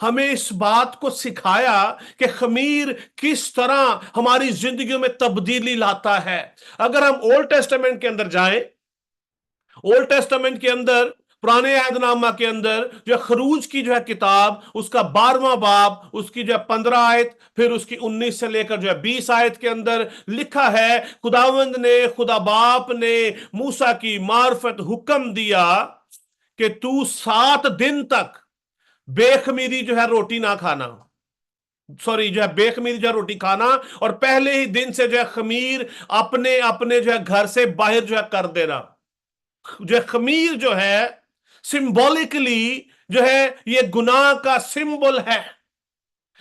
हमें इस बात को सिखाया कि खमीर किस तरह हमारी जिंदगियों में तब्दीली लाता है। अगर हम ओल्ड टेस्टामेंट के अंदर जाएं, ओल्ड टेस्टामेंट के अंदर पुराने अहदनामा के अंदर जो खरूज की जो है किताब, उसका 12वां बाब, उसकी जो है 15 आयत, फिर उसकी 19 से लेकर जो है 20 आयत के अंदर लिखा है, खुदावंद ने, खुदा बाप ने मूसा की मार्फत हुक्म दिया कि तू 7 दिन तक बेखमीरी जो है रोटी ना खाना, सॉरी जो है बेखमीरी जो है रोटी खाना, और पहले ही दिन से जो है खमीर अपने अपने जो है घर से बाहर जो है कर देना। जो है खमीर जो है सिंबॉलिकली जो है ये गुनाह का सिंबल है।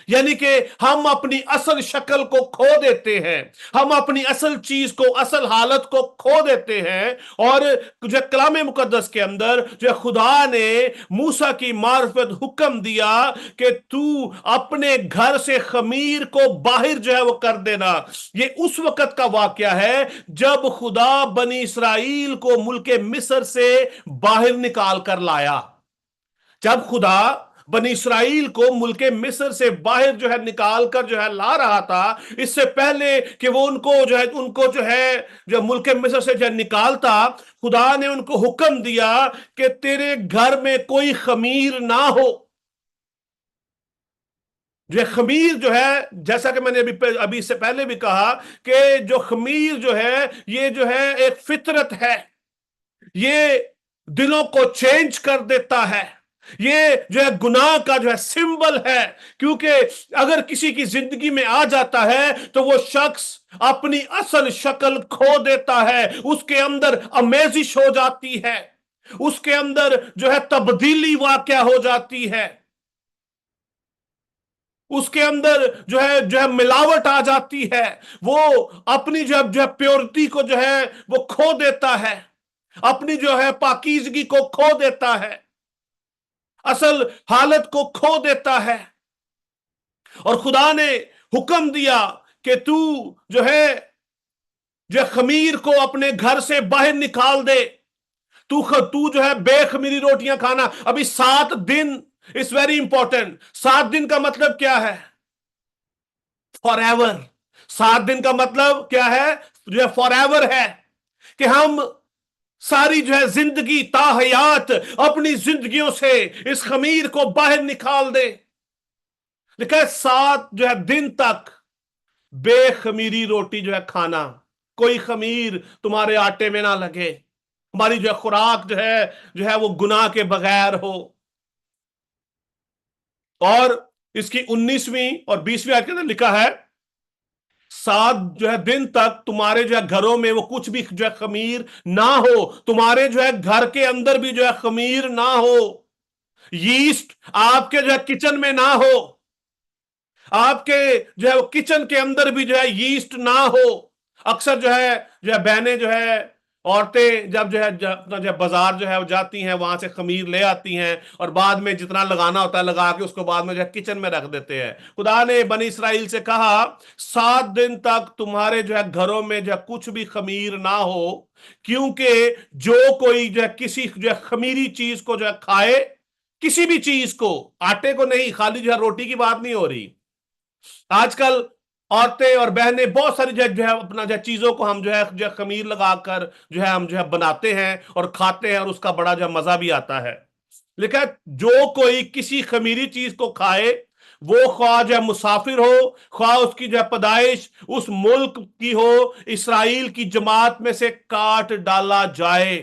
यानी कि हम अपनी असल शक्ल को खो देते हैं, हम अपनी असल चीज को, असल हालत को खो देते हैं। और जो कलाम मुकद्दस के अंदर जो खुदा ने मूसा की मार्फत हुक्म दिया कि तू अपने घर से खमीर को बाहर जो है वो कर देना। ये उस वक्त का वाकया है जब खुदा बनी इसराइल को मुल्के मिस्र से बाहर निकाल कर लाया। जब खुदा बनी इसराइल को मुल्के मिस्र से बाहर जो है निकाल कर जो है ला रहा था, इससे पहले कि वो उनको जो मुल्के मिस्र से जो निकालता, खुदा ने उनको हुक्म दिया कि तेरे घर में कोई खमीर ना हो। जो खमीर जो है, जैसा कि मैंने अभी इससे पहले भी कहा कि जो खमीर जो है ये जो है एक फितरत है, ये दिलों को चेंज कर देता है, ये जो है गुनाह का जो है सिंबल है। क्योंकि अगर किसी की जिंदगी में आ जाता है तो वो शख्स अपनी असल शक्ल खो देता है, उसके अंदर अमेजिश हो जाती है, उसके अंदर जो है तब्दीली वाक़या हो जाती है, उसके अंदर जो है मिलावट आ जाती है, वो अपनी जो है प्योरिटी को जो है वो खो देता है, अपनी जो है पाकीज़गी को खो देता है, असल हालत को खो देता है। और खुदा ने हुक्म दिया कि तू जो है खमीर को अपने घर से बाहर निकाल दे, तू जो है बेखमीरी रोटियां खाना। अभी 7 दिन इज वेरी इंपॉर्टेंट। 7 दिन का मतलब क्या है? For ever. 7 दिन का मतलब क्या है? जो फॉर एवर है कि हम सारी जो है जिंदगी ताहयात अपनी जिंदगियों से इस खमीर को बाहर निकाल दे। लिखा है 7 जो है दिन तक बेखमीरी रोटी जो है खाना, कोई खमीर तुम्हारे आटे में ना लगे, हमारी जो है खुराक जो है वो गुनाह के बगैर हो। और इसकी 19वीं और 20वीं आयत के अंदर लिखा है 7 जो है दिन तक तुम्हारे जो है घरों में वो कुछ भी जो है खमीर ना हो, तुम्हारे जो है घर के अंदर भी जो है खमीर ना हो, यीस्ट आपके जो है किचन में ना हो, आपके जो है वो किचन के अंदर भी जो है यीस्ट ना हो। अक्सर जो है बहनें जो है औरतें जब जो है अपना जो बाजार जो है वो जाती हैं, वहां से खमीर ले आती हैं और बाद में जितना लगाना होता है लगा के उसको बाद में जो है किचन में रख देते हैं। खुदा ने बनी इसराइल से कहा 7 दिन तक तुम्हारे जो है घरों में जो है कुछ भी खमीर ना हो, क्योंकि जो कोई जो है किसी जो है खमीरी चीज को जो है खाए, किसी भी चीज को, आटे को नहीं, खाली जो है रोटी की बात नहीं हो रही। आजकल औरतें और बहनें बहुत सारी जो है अपना जो चीजों को हम जो है खमीर लगाकर जो है हम जो है बनाते हैं और खाते हैं और उसका बड़ा जो मजा भी आता है। लिखा है जो कोई किसी खमीरी चीज को खाए, वो ख्वाह जो है मुसाफिर हो, ख्वाह उसकी जो है पैदाइश उस मुल्क की हो, इसराइल की जमात में से काट डाला जाए।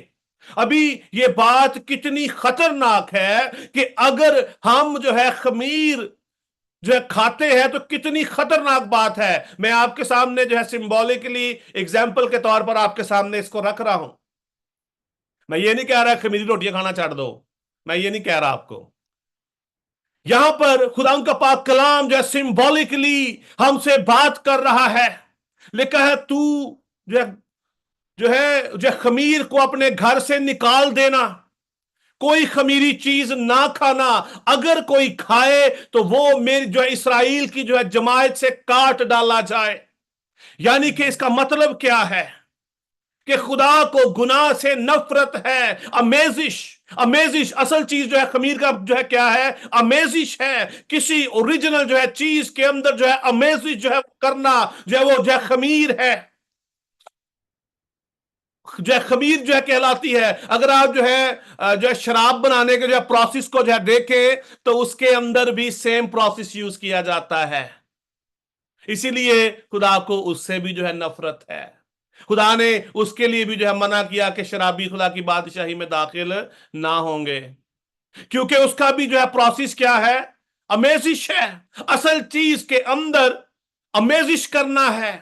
अभी ये बात कितनी खतरनाक है कि अगर हम जो है खमीर जो है खाते हैं तो कितनी खतरनाक बात है। मैं आपके सामने जो है सिंबॉलिकली एग्जाम्पल के तौर पर आपके सामने इसको रख रहा हूं। मैं ये नहीं कह रहा खमीरी रोटियां खाना छोड़ दो, मैं ये नहीं कह रहा आपको। यहां पर खुदा का पाक कलाम जो है सिंबॉलिकली हमसे बात कर रहा है। लिखा है तू जो है खमीर को अपने घर से निकाल देना, कोई खमीरी चीज ना खाना, अगर कोई खाए तो वो मेरी जो है इसराइल की जो है जमात से काट डाला जाए। यानी कि इसका मतलब क्या है कि खुदा को गुनाह से नफरत है। अमेजिश असल चीज जो है खमीर का जो है क्या है, अमेजिश है। किसी ओरिजिनल जो है चीज के अंदर जो है अमेजिश जो है करना जो है वो जो है खमीर है, जो है खमीर जो है कहलाती है। अगर आप जो है शराब बनाने के जो है प्रोसेस को जो है देखें तो उसके अंदर भी सेम प्रोसेस यूज किया जाता है। इसीलिए खुदा को उससे भी जो है नफरत है। खुदा ने उसके लिए भी जो है मना किया कि शराबी खुदा की बादशाही में दाखिल ना होंगे, क्योंकि उसका भी जो है प्रोसेस क्या है, अमेजिश है। असल चीज के अंदर अमेजिश करना है,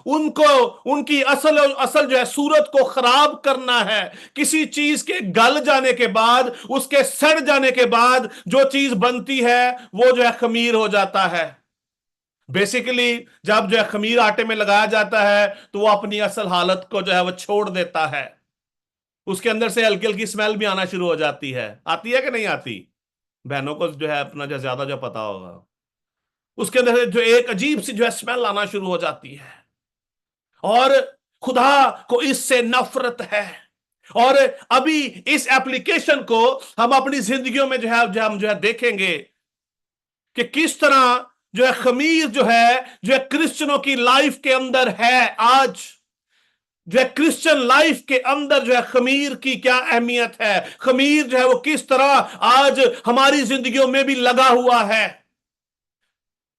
उनको उनकी असल जो है सूरत को खराब करना है। किसी चीज के गल जाने के बाद, उसके सड़ जाने के बाद जो चीज बनती है वो जो है खमीर हो जाता है। बेसिकली जब जो है खमीर आटे में लगाया जाता है तो वो अपनी असल हालत को जो है वो छोड़ देता है। उसके अंदर से हल्की हल्की स्मेल भी आना शुरू हो जाती है। आती है कि नहीं आती? बहनों को जो है अपना जो ज्यादा जो पता होगा, उसके अंदर से जो एक अजीब सी जो है स्मेल आना शुरू हो जाती है और खुदा को इससे नफरत है। और अभी इस एप्लीकेशन को हम अपनी जिंदगियों में हम जो है देखेंगे कि किस तरह जो है खमीर जो है क्रिश्चियनों की लाइफ के अंदर है। आज जो है क्रिश्चियन लाइफ के अंदर जो है खमीर की क्या अहमियत है, खमीर जो है वो किस तरह आज हमारी जिंदगियों में भी लगा हुआ है।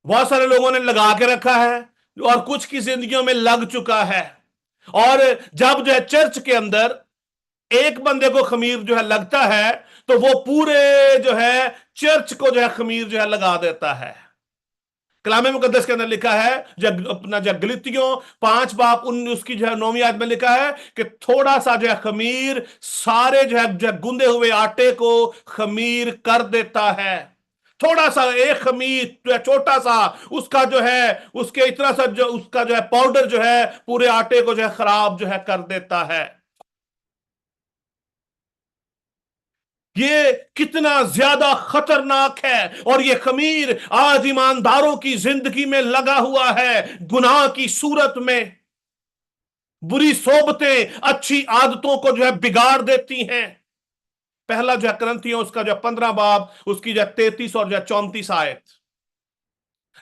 बहुत सारे लोगों ने लगा के रखा है और कुछ की जिंदगियों में लग चुका है। और जब जो है चर्च के अंदर एक बंदे को खमीर जो है लगता है तो वो पूरे जो है चर्च को जो है खमीर जो है लगा देता है। कलाम मुकद्दस के अंदर लिखा है, जब अपना जब गलीतियों 5 बाब उसकी जो है 9वीं आयत में लिखा है कि थोड़ा सा जो है खमीर सारे जो है गूंदे हुए आटे को खमीर कर देता है। थोड़ा सा एक खमीर जो है छोटा सा, उसका जो है उसके इतना सा जो उसका जो है पाउडर जो है पूरे आटे को जो है खराब जो है कर देता है। ये कितना ज्यादा खतरनाक है। और ये खमीर आज ईमानदारों की जिंदगी में लगा हुआ है, गुनाह की सूरत में। बुरी सोबतें अच्छी आदतों को जो है बिगाड़ देती हैं। पहला जो है करंथियों उसका जो 15 बाब उसकी जो 33 और जो 34 आयत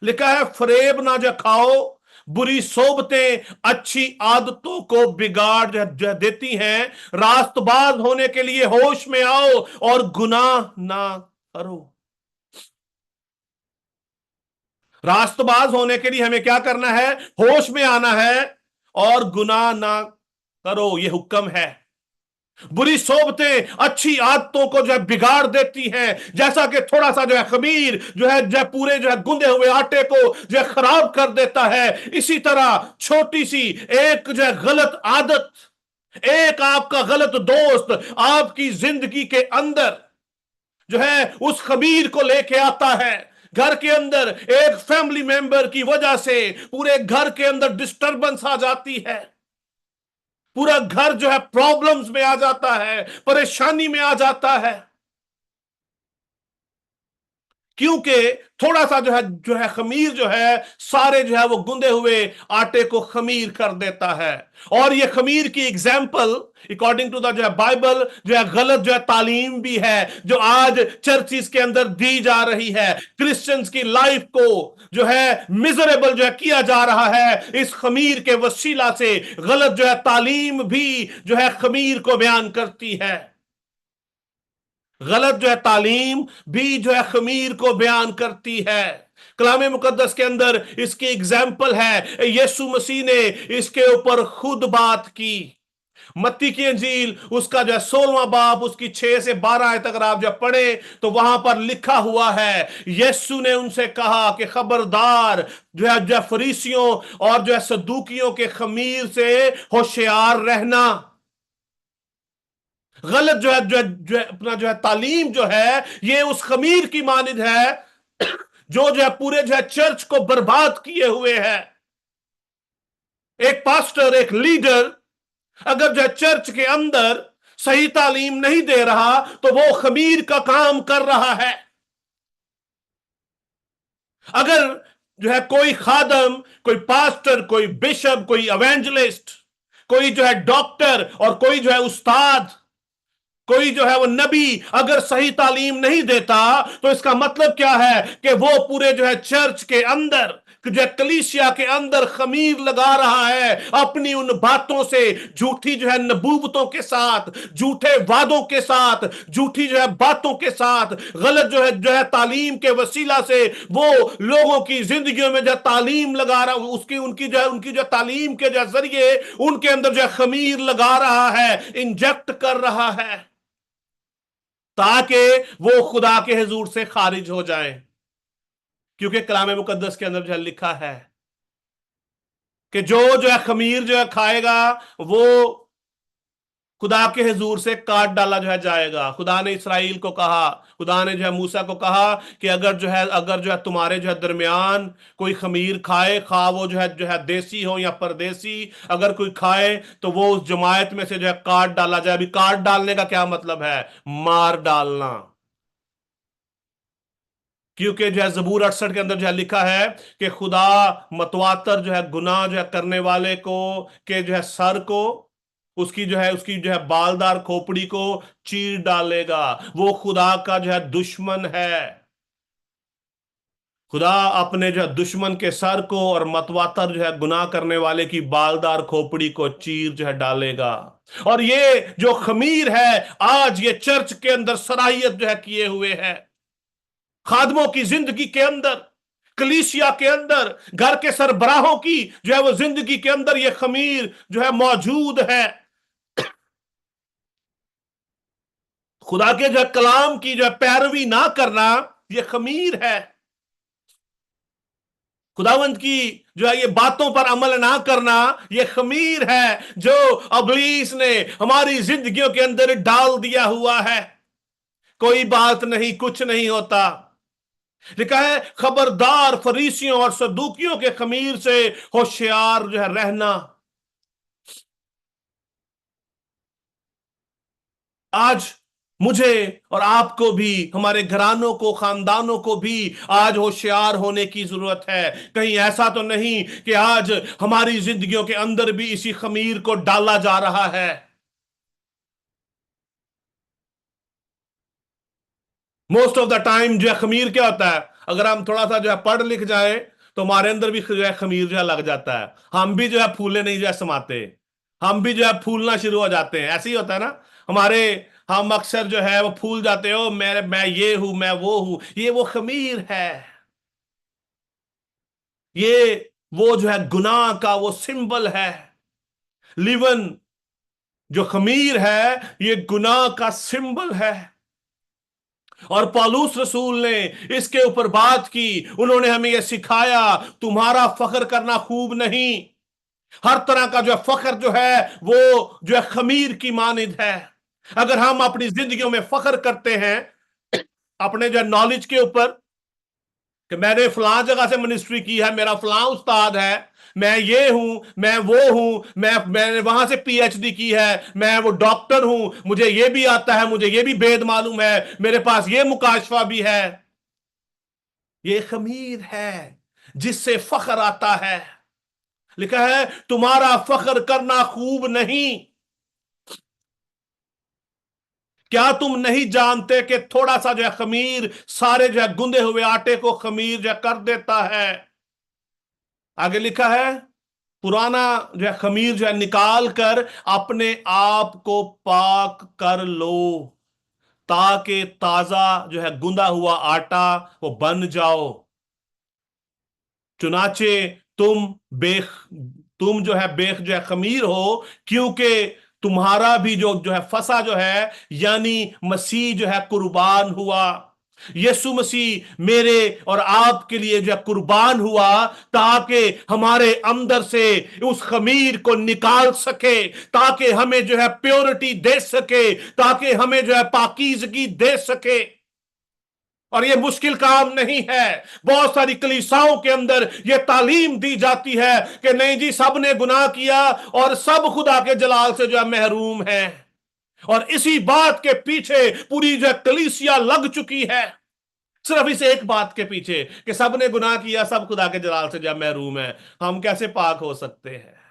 लिखा है, फरेब ना जो खाओ बुरी सोबतें अच्छी आदतों को बिगाड़ जो है देती हैं। रास्तबाज होने के लिए होश में आओ और गुनाह ना करो। रास्तबाज होने के लिए हमें क्या करना है? होश में आना है और गुनाह ना करो, ये हुक्म है। बुरी सोबतें अच्छी आदतों को जो है बिगाड़ देती हैं, जैसा कि थोड़ा सा जो है खमीर जो है पूरे जो है गुंदे हुए आटे को जो है खराब कर देता है, इसी तरह छोटी सी एक जो है गलत आदत, एक आपका गलत दोस्त आपकी जिंदगी के अंदर जो है उस खमीर को लेके आता है। घर के अंदर एक फैमिली मेंबर की वजह से पूरे घर के अंदर डिस्टरबेंस आ जाती है, पूरा घर जो है प्रॉब्लम्स में आ जाता है, परेशानी में आ जाता है, क्योंकि थोड़ा सा जो है खमीर जो है सारे जो है वो गुंदे हुए आटे को खमीर कर देता है। और ये खमीर की एग्जाम्पल अकॉर्डिंग टू द जो है बाइबल जो है गलत जो है तालीम भी है जो आज चर्चिस के अंदर दी जा रही है। क्रिश्चियंस की लाइफ को जो है मिजरेबल जो है किया जा रहा है इस खमीर के वसीला से। गलत जो है तालीम भी जो है खमीर को बयान करती है, गलत जो है तालीम भी जो है खमीर को बयान करती है। कलाम मुकद्दस के अंदर इसकी एग्जाम्पल है, यीशु मसीह ने इसके ऊपर खुद बात की। मत्ती की अंजील उसका जो 16वां बाब उसकी 6 से 12 आयत अगर आप जब पढ़े तो वहां पर लिखा हुआ है, यीशु ने उनसे कहा कि खबरदार जो है फरीसियों और जो है सदूकियों के खमीर से होशियार रहना। गलत जो है अपना जो है तालीम जो है ये उस खमीर की मानिंद है जो है पूरे जो है चर्च को बर्बाद किए हुए है। एक पास्टर, एक लीडर अगर जो है चर्च के अंदर सही तालीम नहीं दे रहा तो वो खमीर का काम कर रहा है। अगर जो है कोई खादम, कोई पास्टर, कोई बिशप, कोई एवेंजलिस्ट, कोई जो है डॉक्टर और कोई जो है उस्ताद, कोई जो है वो नबी अगर सही तालीम नहीं देता तो इसका मतलब क्या है कि वो पूरे जो है चर्च के अंदर जो है कलीसिया के अंदर खमीर लगा रहा है अपनी उन बातों से, झूठी जो है नबूवतों के साथ, झूठे वादों के साथ, झूठी जो है बातों के साथ, गलत जो है तालीम के वसीला से वो लोगों की जिंदगियों में जो तालीम लगा रहा उनकी जो तालीम के जो जरिए उनके अंदर जो खमीर लगा रहा है, इंजेक्ट कर रहा है ताकि वो खुदा के हुजूर से खारिज हो जाए। क्योंकि कलाम मुकद्दस के अंदर जो लिखा है कि जो है खमीर जो है खाएगा वो खुदा के हुजूर से काट डाला जो है जाएगा। खुदा ने इस्राएल को कहा, खुदा ने जो है मूसा को कहा कि अगर जो है तुम्हारे जो है दरमियान कोई खमीर खाए, खा वो जो है देसी हो या परदेसी, अगर कोई खाए तो वो उस जमायत में से जो है काट डाला जाए। अभी काट डालने का क्या मतलब है? मार डालना। क्योंकि जो है ज़बूर 68 के अंदर जो है लिखा है कि खुदा मतवातर जो है गुनाह जो है करने वाले को के जो है सर को उसकी जो है बालदार खोपड़ी को चीर डालेगा। वो खुदा का जो है दुश्मन है। खुदा अपने जो है दुश्मन के सर को और मतवातर जो है गुनाह करने वाले की बालदार खोपड़ी को चीर जो है डालेगा। और ये जो खमीर है आज ये चर्च के अंदर सराहियत जो है किए हुए है, खादमों की जिंदगी के अंदर, कलीसिया के अंदर, घर के सरबराहों की जो है वो जिंदगी के अंदर ये खमीर जो है मौजूद है। खुदा के जो कलाम की जो है पैरवी ना करना ये खमीर है। खुदावंत की जो है ये बातों पर अमल ना करना ये खमीर है जो इब्लीस ने हमारी जिंदगियों के अंदर डाल दिया हुआ है। कोई बात नहीं, कुछ नहीं होता। लिखा है खबरदार फरीसियों और सदूकियों के खमीर से होशियार जो है रहना। आज मुझे और आपको भी, हमारे घरानों को, खानदानों को भी आज होशियार होने की जरूरत है। कहीं ऐसा तो नहीं कि आज हमारी जिंदगियों के अंदर भी इसी खमीर को डाला जा रहा है। मोस्ट ऑफ द टाइम जो है खमीर क्या होता है, अगर हम थोड़ा सा जो है पढ़ लिख जाए तो हमारे अंदर भी जो है खमीर जो है लग जाता है, हम भी जो है फूले नहीं जो है समाते, हम भी जो है फूलना शुरू हो जाते हैं। ऐसे ही होता है ना हमारे, हम अक्सर जो है वो फूल जाते हो, मैं ये हूं, मैं वो हूं। ये वो खमीर है, ये वो जो है गुनाह का वो सिंबल है। लिवन जो खमीर है ये गुनाह का सिंबल है। और पौलुस रसूल ने इसके ऊपर बात की, उन्होंने हमें यह सिखाया, तुम्हारा फख्र करना खूब नहीं। हर तरह का जो है फख्र जो है वो जो है खमीर की मानिंद है। अगर हम अपनी जिंदगियों में फख्र करते हैं अपने जो नॉलेज के ऊपर कि मैंने फलां जगह से मिनिस्ट्री की है, मेरा फलां उस्ताद है, मैं ये हूं, मैं वो हूं, मैंने वहां से पीएचडी की है, मैं वो डॉक्टर हूं, मुझे ये भी आता है, मुझे ये भी भेद मालूम है, मेरे पास ये मुकाशफा भी है, ये खमीर है जिससे फख्र आता है। लिखा है तुम्हारा फख्र करना खूब नहीं। क्या तुम नहीं जानते कि थोड़ा सा जो है खमीर सारे जो है गुंदे हुए आटे को खमीर जो कर देता है। आगे लिखा है पुराना जो है खमीर जो है निकाल कर अपने आप को पाक कर लो, ताकि ताजा जो है गुंदा हुआ आटा वो बन जाओ। चुनाचे तुम जो है बेख जो है खमीर हो, क्योंकि तुम्हारा भी जो है फसा जो है यानी मसीह जो है कुर्बान हुआ। यीशु मसीह मेरे और आपके लिए जो है कुर्बान हुआ ताकि हमारे अंदर से उस खमीर को निकाल सके, ताकि हमें जो है प्योरिटी दे सके, ताकि हमें जो है पाकीज़गी दे सके। और ये मुश्किल काम नहीं है। बहुत सारी कलीसियाओं के अंदर ये तालीम दी जाती है कि नहीं जी सब ने गुनाह किया और सब खुदा के जलाल से जो है महरूम है। और इसी बात के पीछे पूरी जो कलीसिया लग चुकी है, सिर्फ इस एक बात के पीछे कि सब ने गुनाह किया, सब खुदा के जलाल से जो है महरूम है। हम कैसे पाक हो सकते हैं?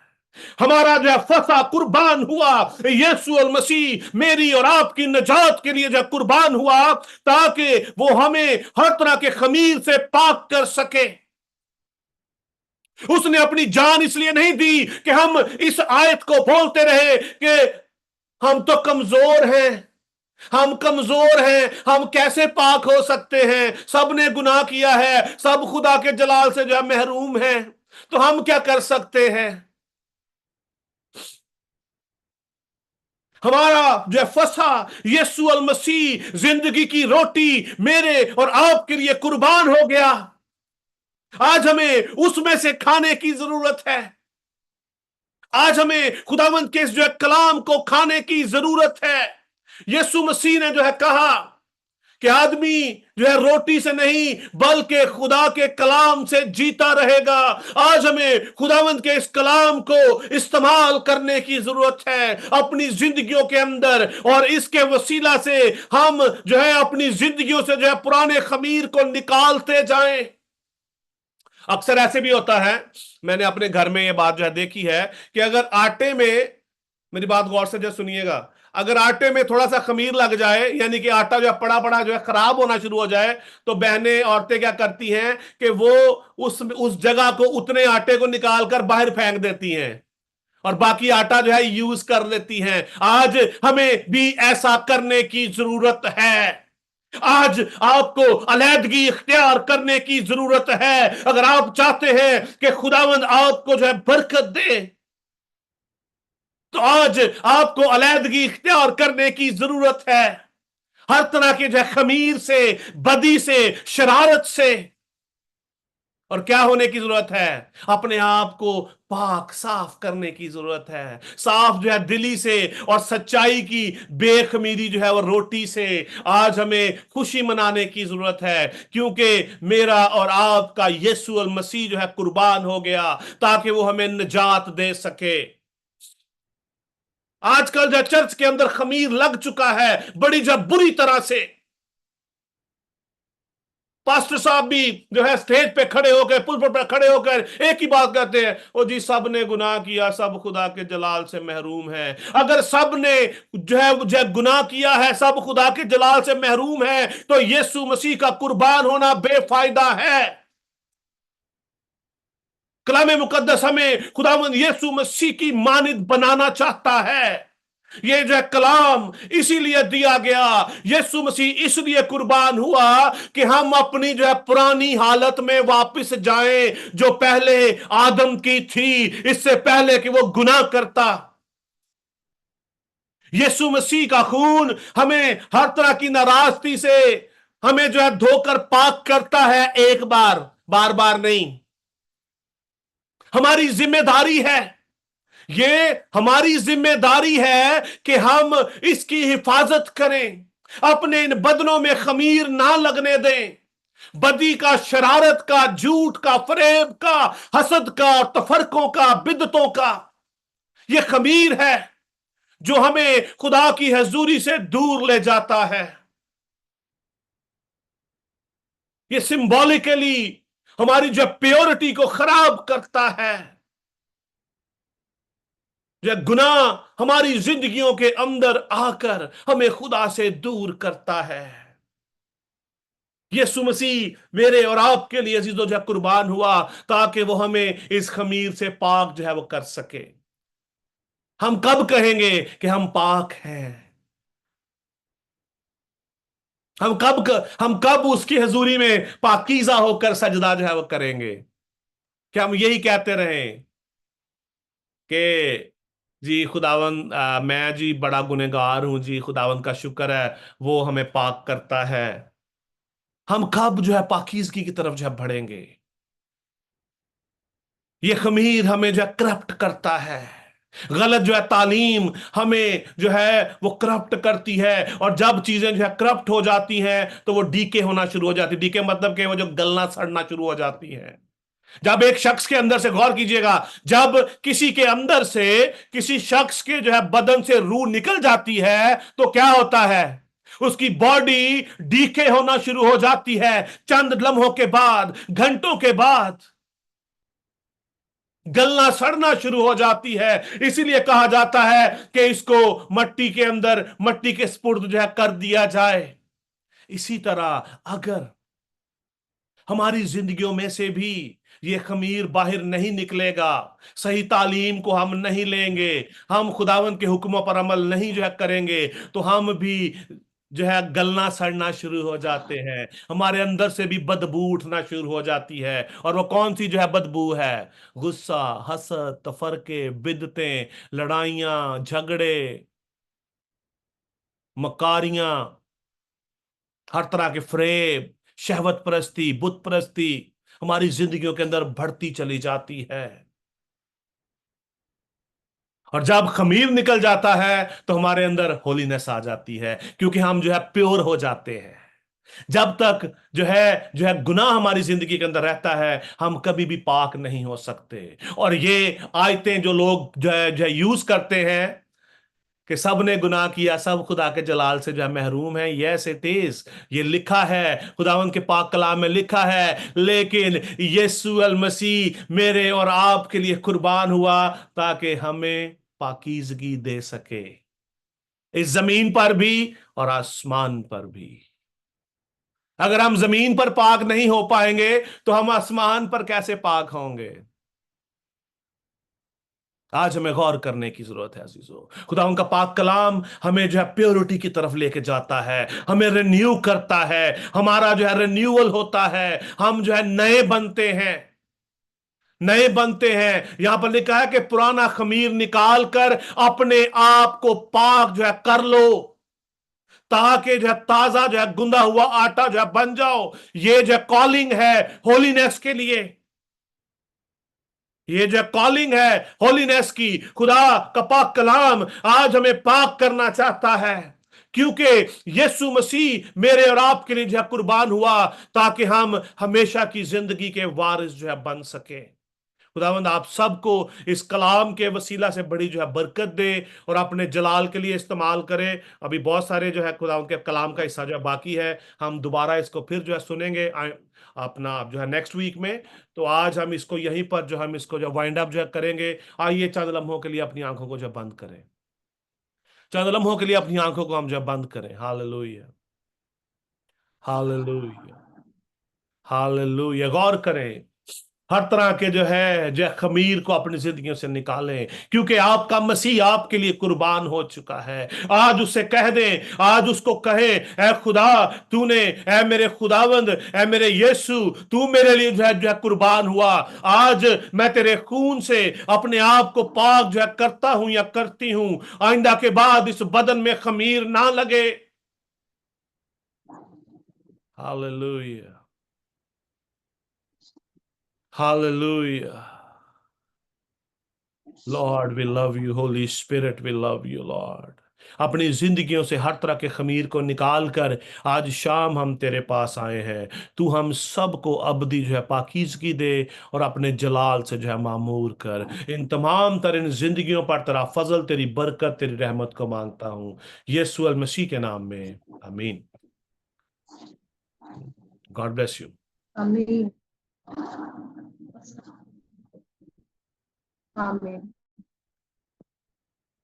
हमारा जो है फसा कुर्बान हुआ, यीशु अल मसीह मेरी और आपकी निजात के लिए जो कुर्बान हुआ ताकि वो हमें हर तरह के खमीर से पाक कर सके। उसने अपनी जान इसलिए नहीं दी कि हम इस आयत को बोलते रहे कि हम तो कमजोर हैं, हम कमजोर हैं, हम कैसे पाक हो सकते हैं, सब ने गुनाह किया है, सब खुदा के जलाल से जो है महरूम है, तो हम क्या कर सकते हैं। हमारा जो फसा यीशु अल मसीह जिंदगी की रोटी मेरे और आपके लिए कुर्बान हो गया। आज हमें उसमें से खाने की जरूरत है। आज हमें खुदावंद के जो है कलाम को खाने की जरूरत है। यीशु मसीह ने जो है कहा कि आदमी जो है रोटी से नहीं बल्कि खुदा के कलाम से जीता रहेगा। आज हमें खुदावंद के इस कलाम को इस्तेमाल करने की जरूरत है अपनी जिंदगियों के अंदर, और इसके वसीला से हम जो है अपनी जिंदगियों से जो है पुराने खमीर को निकालते जाएं। अक्सर ऐसे भी होता है, मैंने अपने घर में ये बात जो है देखी है कि अगर आटे में, मेरी बात गौर से जो सुनिएगा, अगर आटे में थोड़ा सा खमीर लग जाए यानी कि आटा जो है पड़ा पड़ा जो है खराब होना शुरू हो जाए, तो बहनें औरतें क्या करती हैं कि वो उस जगह को, उतने आटे को निकाल कर बाहर फेंक देती हैं और बाकी आटा जो है यूज कर लेती हैं। आज हमें भी ऐसा करने की जरूरत है। आज आपको अलहदगी इख्तियार करने की जरूरत है। अगर आप चाहते हैं कि खुदावंद आपको जो है बरकत दे, तो आज आपको अलहदगी इख्तियार करने की जरूरत है हर तरह के जो है खमीर से, बदी से, शरारत से। और क्या होने की जरूरत है? अपने आप को पाक साफ करने की जरूरत है। साफ जो है दिली से और सच्चाई की बेखमीरी जो है वो रोटी से आज हमें खुशी मनाने की जरूरत है, क्योंकि मेरा और आपका यीशु अल मसीह जो है कुर्बान हो गया ताकि वो हमें निजात दे सके। आजकल जो चर्च के अंदर खमीर लग चुका है बड़ी जो बुरी तरह से। पास्टर साहब भी जो है स्टेज पे खड़े होकर, पुलपिट पे खड़े होकर एक ही बात कहते हैं, ओ जी सब ने गुनाह किया, सब खुदा के जलाल से महरूम है। अगर सब ने जो है गुनाह किया है, सब खुदा के जलाल से महरूम है, तो यीशु मसीह का कुर्बान होना बेफायदा है। कलाम मुकद्दस हमें खुदावंद यीशु मसीह की मानद बनाना चाहता है। ये जो है कलाम इसीलिए दिया गया, यीशु मसीह इसलिए कुर्बान हुआ कि हम अपनी जो है पुरानी हालत में वापस जाएं, जो पहले आदम की थी, इससे पहले कि वो गुनाह करता। यीशु मसीह का खून हमें हर तरह की नाराजगी से हमें जो है धोकर पाक करता है, एक बार, बार बार नहीं। हमारी जिम्मेदारी है, ये हमारी जिम्मेदारी है कि हम इसकी हिफाजत करें, अपने इन बदनों में खमीर ना लगने दें, बदी का, शरारत का, झूठ का, फरेब का, हसद का, तफरकों का, बिदतों का। ये खमीर है जो हमें खुदा की हजूरी से दूर ले जाता है। ये सिंबॉलिकली हमारी जो प्योरिटी को खराब करता है। जो गुनाह हमारी जिंदगियों के अंदर आकर हमें खुदा से दूर करता है। यीशु मसीह मेरे और आपके लिए अजीजों जो कुर्बान हुआ ताकि वो हमें इस खमीर से पाक जो है वो कर सके। हम कब कहेंगे कि हम पाक हैं? हम कब उसकी हजूरी में पाकीज़ा होकर सजदा जो है वो करेंगे? क्या हम यही कहते रहें कि जी खुदावन, मैं जी बड़ा गुनहगार हूं जी, खुदावन का शुक्र है वो हमें पाक करता है? हम कब जो है पाकीज़गी की तरफ जो है बढ़ेंगे? ये खमीर हमें जो है करप्ट करता है। गलत जो है तालीम हमें जो है वो करप्ट करती है, और जब चीजें जो है करप्ट हो जाती हैं तो वो डीके होना शुरू हो जाती है। डीके मतलब कि वो जो गलना सड़ना शुरू हो जाती है। जब एक शख्स के अंदर से, गौर कीजिएगा, जब किसी के अंदर से, किसी शख्स के जो है बदन से रूह निकल जाती है तो क्या होता है? उसकी बॉडी डीके होना शुरू हो जाती है। चंद लम्हों के बाद, घंटों के बाद गलना सड़ना शुरू हो जाती है। इसीलिए कहा जाता है कि इसको मट्टी के अंदर, मट्टी के स्पुर्द जो है कर दिया जाए। इसी तरह अगर हमारी जिंदगियों में से भी ये खमीर बाहर नहीं निकलेगा, सही तालीम को हम नहीं लेंगे, हम खुदावंद के हुक्मों पर अमल नहीं जो है करेंगे, तो हम भी जो है गलना सड़ना शुरू हो जाते हैं। हमारे अंदर से भी बदबू उठना शुरू हो जाती है। और वो कौन सी जो है बदबू है? गुस्सा, हसद, तफरके, बिदतें, लड़ाइयां, झगड़े, मकारियां, हर तरह के फरेब, शहवत परस्ती, बुत परस्ती हमारी जिंदगियों के अंदर बढ़ती चली जाती है। और जब खमीर निकल जाता है तो हमारे अंदर होलीनेस आ जाती है, क्योंकि हम जो है प्योर हो जाते हैं। जब तक जो है गुनाह हमारी जिंदगी के अंदर रहता है, हम कभी भी पाक नहीं हो सकते। और ये आयतें जो लोग जो है यूज करते हैं कि सब ने गुनाह किया, सब खुदा के जलाल से जो है महरूम है, यस इट इज, ये लिखा है, खुदावंद के पाक कलाम में लिखा है। लेकिन यीशु अल मसीह मेरे और आपके लिए कुर्बान हुआ ताकि हमें पाकीज़गी दे सके, इस जमीन पर भी और आसमान पर भी। अगर हम जमीन पर पाक नहीं हो पाएंगे तो हम आसमान पर कैसे पाक होंगे? आज हमें गौर करने की जरूरत है अजीजों। खुदा उनका पाक कलाम हमें जो है प्योरिटी की तरफ लेके जाता है, हमें रिन्यू करता है, हमारा जो है रिन्यूअल होता है, हम जो है नए बनते हैं, नए बनते हैं। यहां पर लिखा है कि पुराना खमीर निकाल कर अपने आप को पाक जो है कर लो, ताकि जो है ताजा जो है गुंदा हुआ आटा जो है बन जाओ। ये जो कॉलिंग है होलीनेस के लिए, ये जो कॉलिंग है होलीनेस की, खुदा का पाक कलाम आज हमें पाक करना चाहता है, क्योंकि यीशु मसीह मेरे और आपके लिए जो है कुर्बान हुआ ताकि हम हमेशा की जिंदगी के वारिस जो है बन सके। खुदावंद आप सबको इस कलाम के वसीला से बड़ी जो है बरकत दे और अपने जलाल के लिए इस्तेमाल करे। अभी बहुत सारे जो है खुदावंद के कलाम का हिस्सा जो है बाकी है, हम दोबारा इसको फिर जो है सुनेंगे अपना जो है नेक्स्ट वीक में। तो आज हम इसको यहीं पर जो हम इसको जो वाइंड अप जो है करेंगे। आइए चंद लम्हों के लिए अपनी आंखों को जो बंद करें, चंद लम्हों के लिए अपनी आंखों को हम जो बंद करें। Hallelujah, hallelujah, hallelujah. गौर करें, हर तरह के जो है खमीर को अपनी जिंदगियों से निकालें, क्योंकि आपका मसीह आपके लिए कुर्बान हो चुका है। आज उसे कह दें, आज उसको कहे, ऐ खुदा तूने, ऐ मेरे खुदावंद, ऐ मेरे यीशु, तू मेरे लिए जो है कुर्बान हुआ। आज मैं तेरे खून से अपने आप को पाक जो है करता हूं या करती हूं। आइंदा के बाद इस बदन में खमीर ना लगे। Hallelujah, hallelujah. Lord we love you, Holy Spirit we love you Lord. अपनी जिंदगियों से हर तरह के खमीर को निकाल कर आज शाम हम तेरे पास आए हैं। तू हम सबको अबदी जो है पाकीज़गी दे और अपने जलाल से जो है मामूर कर। इन तमाम तरह जिंदगियों पर तेरा फजल, तेरी बरकत, तेरी रहमत को मांगता हूँ यीशु अल मसीह के नाम में, आमीन। God bless you. आमीन, आमीन।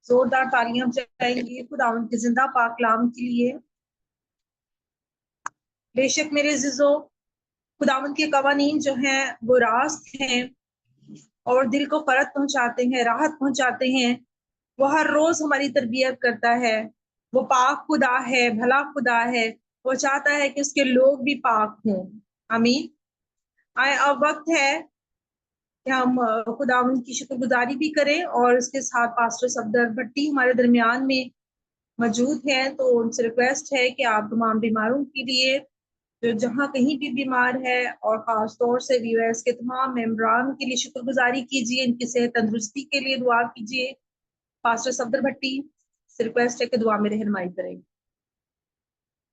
जोरदार तालियां हम चलाएंगे खुदावंद के जिंदा पाक कलाम के लिए। बेशक मेरे अज़ीज़ों, खुदावंद के कवानीन जो हैं वो रास्त हैं और दिल को फरत पहुंचाते हैं, राहत पहुंचाते हैं। वो हर रोज हमारी तरबियत करता है। वो पाक खुदा है, भला खुदा है। वो चाहता है कि उसके लोग भी पाक हों। आमीन। आए अब वक्त है कि हम खुदावंद की शुक्रगुजारी भी करें, और उसके साथ पास्टर सफदर भट्टी हमारे दरमियान में मौजूद हैं। तो उनसे रिक्वेस्ट है कि आप तमाम बीमारों के लिए, जो जहाँ कहीं भी बीमार है, और खास तौर से वीएस के तमाम मेंबरान के लिए शुक्रगुजारी कीजिए, इनकी सेहत तंदुरुस्ती के लिए दुआ कीजिए। पास्टर सफदर भट्टी से रिक्वेस्ट है कि दुआ में रहनुमाई करें।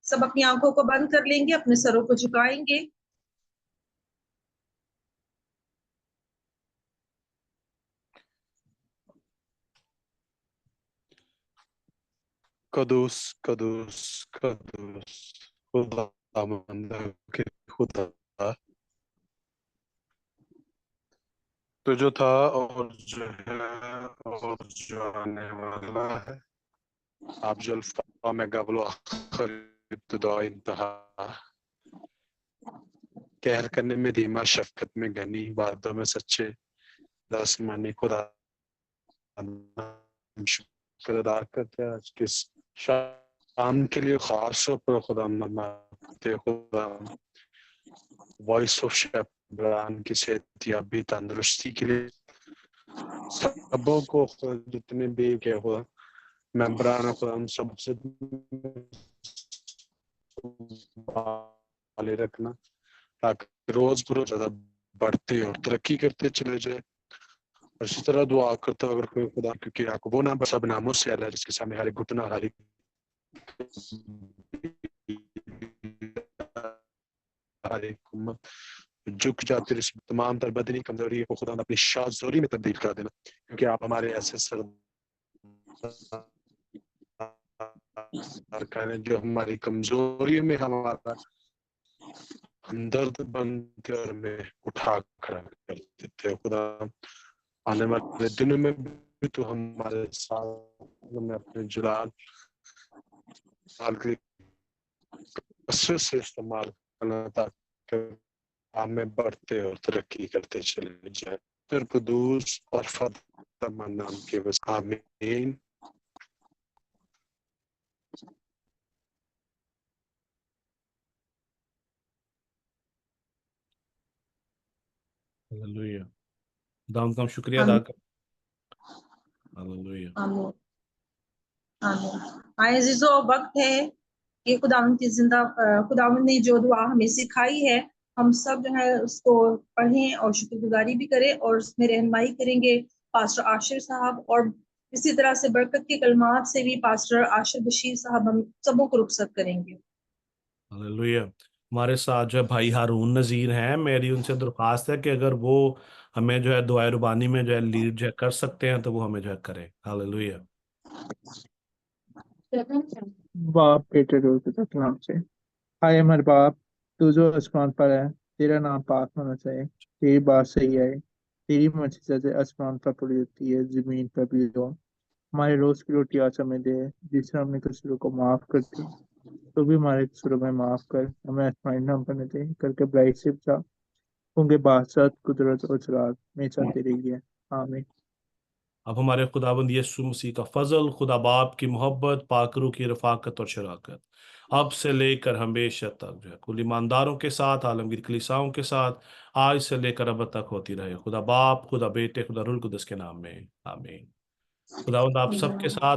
सब अपनी आंखों को बंद कर लेंगे, अपने सरों को झुकाएंगे। कदूस कदूस कदूस खुदावंद के खुदा, तो जो था और जो है और जो आने वाला है, आप जो अल्फा में गबल आखिर इब्तिदा इंतहा, कहर करने में धीमा, शफकत में घनी, बातों में सच्चे, आसमानी खुदा। हम शुक्र अदा करते हैं आज के शाम के लिए, खास तौर पर खुदा मांगते खुदा वॉइस ऑफ शेफरान की सेहतियाबी, तंदुरुस्ती के लिए सबों को, जितने भी के हुआ मेंबरान खुदा, हम सबसे वाले रखना, ताकि रोज बरोज ज्यादा बढ़ते और तरक्की करते चले जाए। और इसी तरह दुआ करता अगर कोई खुदा, क्योंकि आपको वो नाम सब नामों से अल्लाह जिसके सामने हर एक घुटना, हर एक उम्मत झुक जाती, तमाम तर बदनी कमजोरी को खुदा अपनी शाज़ोरी में तब्दील कर देना, क्योंकि आप हमारे ऐसे सरकार जो हमारी कमजोरी में हमारा हमदर्द बनते और हमें उठा खड़ा कर देते हो खुदा। आने वाले दिनों में भी तो हमारे साथ में अपने जलाल से इस्तेमाल करना, ताकि हमें बढ़ते और तरक्की करते चले जाए। फिर कुदूस और फतह नाम के बस, आमीन। हालेलुया। खुदावंद का हम शुक्रिया अदा कर। हालेलुया, आमीन, आमीन। आए अज़ीज़ों, वक्त है कि खुदावंद की खुदावंद ने जो दुआ हमें सिखाई है, हम सब जो है उसको पढ़ें और शुक्रगुजारी भी करें, और उसमें रहनुमाई करेंगे पास्टर आशिर साहब, और इसी तरह से बरकत के कलमात से भी पास्टर आशिर बशीर साहब हम सबों को रुखसत करेंगे। हालेलुया। हमारे साथ जो है भाई हारून नज़ीर हैं, मेरी उनसे दरख्वास्त है कि अगर वो हमें जो है दुआए रुबानी में जो है लीड जो है कर सकते हैं तो वो हमें जो है करें। हालेलुया। बाप बेटे रूह के नाम से। हाय हमारे बाप, तू जो आसमान पर है, तेरा नाम पाक होना चाहिए, तेरी बात सही है, तेरी मर्जी जैसे आसमान पर पूरी होती है जमीन पर भी हो। हमारे रोज की रोटी आज हमें दे, जिससे हमने कसूरों को माफ कर दी, तो भी हमारे कसूरों में माफ कर, हमें आसमानी नाम पर दे करके बुराई से बचा, क्योंकि बादशाह कुदरत और जलाल हमेशा तेरी ही है। आमीन। अब हमारे खुदाबंद यीशु मसीह का फजल, खुदा बाप की मोहब्बत, पाकरू की रफाकत और शराकत अब से लेकर हमेशा तक जो है कुल ईमानदारों के साथ, आलमगीर कलीसियाओं के साथ, आज से लेकर अब तक होती रहे। खुदा बाप, खुदा बेटे, खुदा रूह कुदस के नाम में आमीन। खुदावंद आप सबके साथ